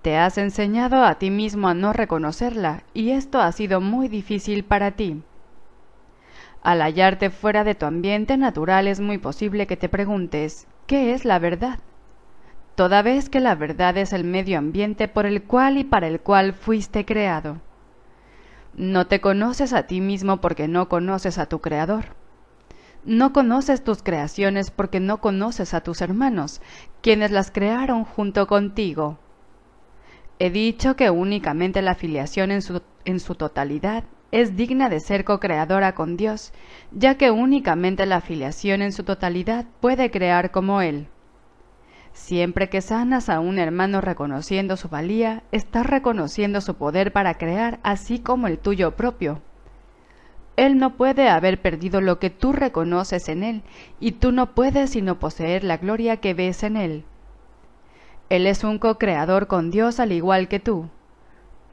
Te has enseñado a ti mismo a no reconocerla, y esto ha sido muy difícil para ti. Al hallarte fuera de tu ambiente natural es muy posible que te preguntes, ¿qué es la verdad? Toda vez que la verdad es el medio ambiente por el cual y para el cual fuiste creado. No te conoces a ti mismo porque no conoces a tu Creador. No conoces tus creaciones porque no conoces a tus hermanos, quienes las crearon junto contigo. He dicho que únicamente la filiación en su totalidad es digna de ser co-creadora con Dios, ya que únicamente la filiación en su totalidad puede crear como Él. Siempre que sanas a un hermano reconociendo su valía, estás reconociendo su poder para crear, así como el tuyo propio. Él no puede haber perdido lo que tú reconoces en Él, y tú no puedes sino poseer la gloria que ves en Él. Él es un co-creador con Dios al igual que tú.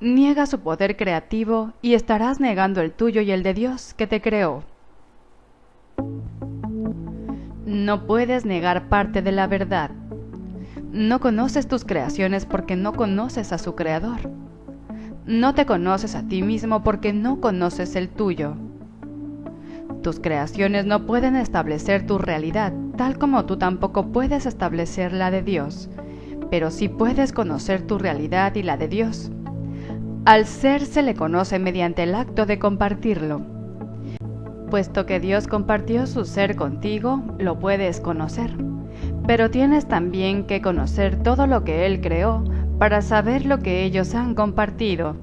Niega su poder creativo y estarás negando el tuyo y el de Dios que te creó. No puedes negar parte de la verdad. No conoces tus creaciones porque no conoces a su creador. No te conoces a ti mismo porque no conoces el tuyo. Tus creaciones no pueden establecer tu realidad, tal como tú tampoco puedes establecer la de Dios, pero sí puedes conocer tu realidad y la de Dios. Al ser se le conoce mediante el acto de compartirlo. Puesto que Dios compartió su ser contigo, lo puedes conocer. Pero tienes también que conocer todo lo que Él creó para saber lo que ellos han compartido.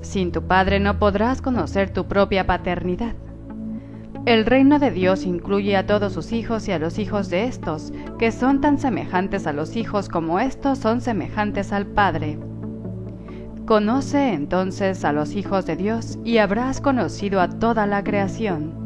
Sin tu Padre no podrás conocer tu propia paternidad. El reino de Dios incluye a todos sus hijos y a los hijos de estos, que son tan semejantes a los hijos como estos son semejantes al Padre. Conoce entonces a los hijos de Dios y habrás conocido a toda la creación.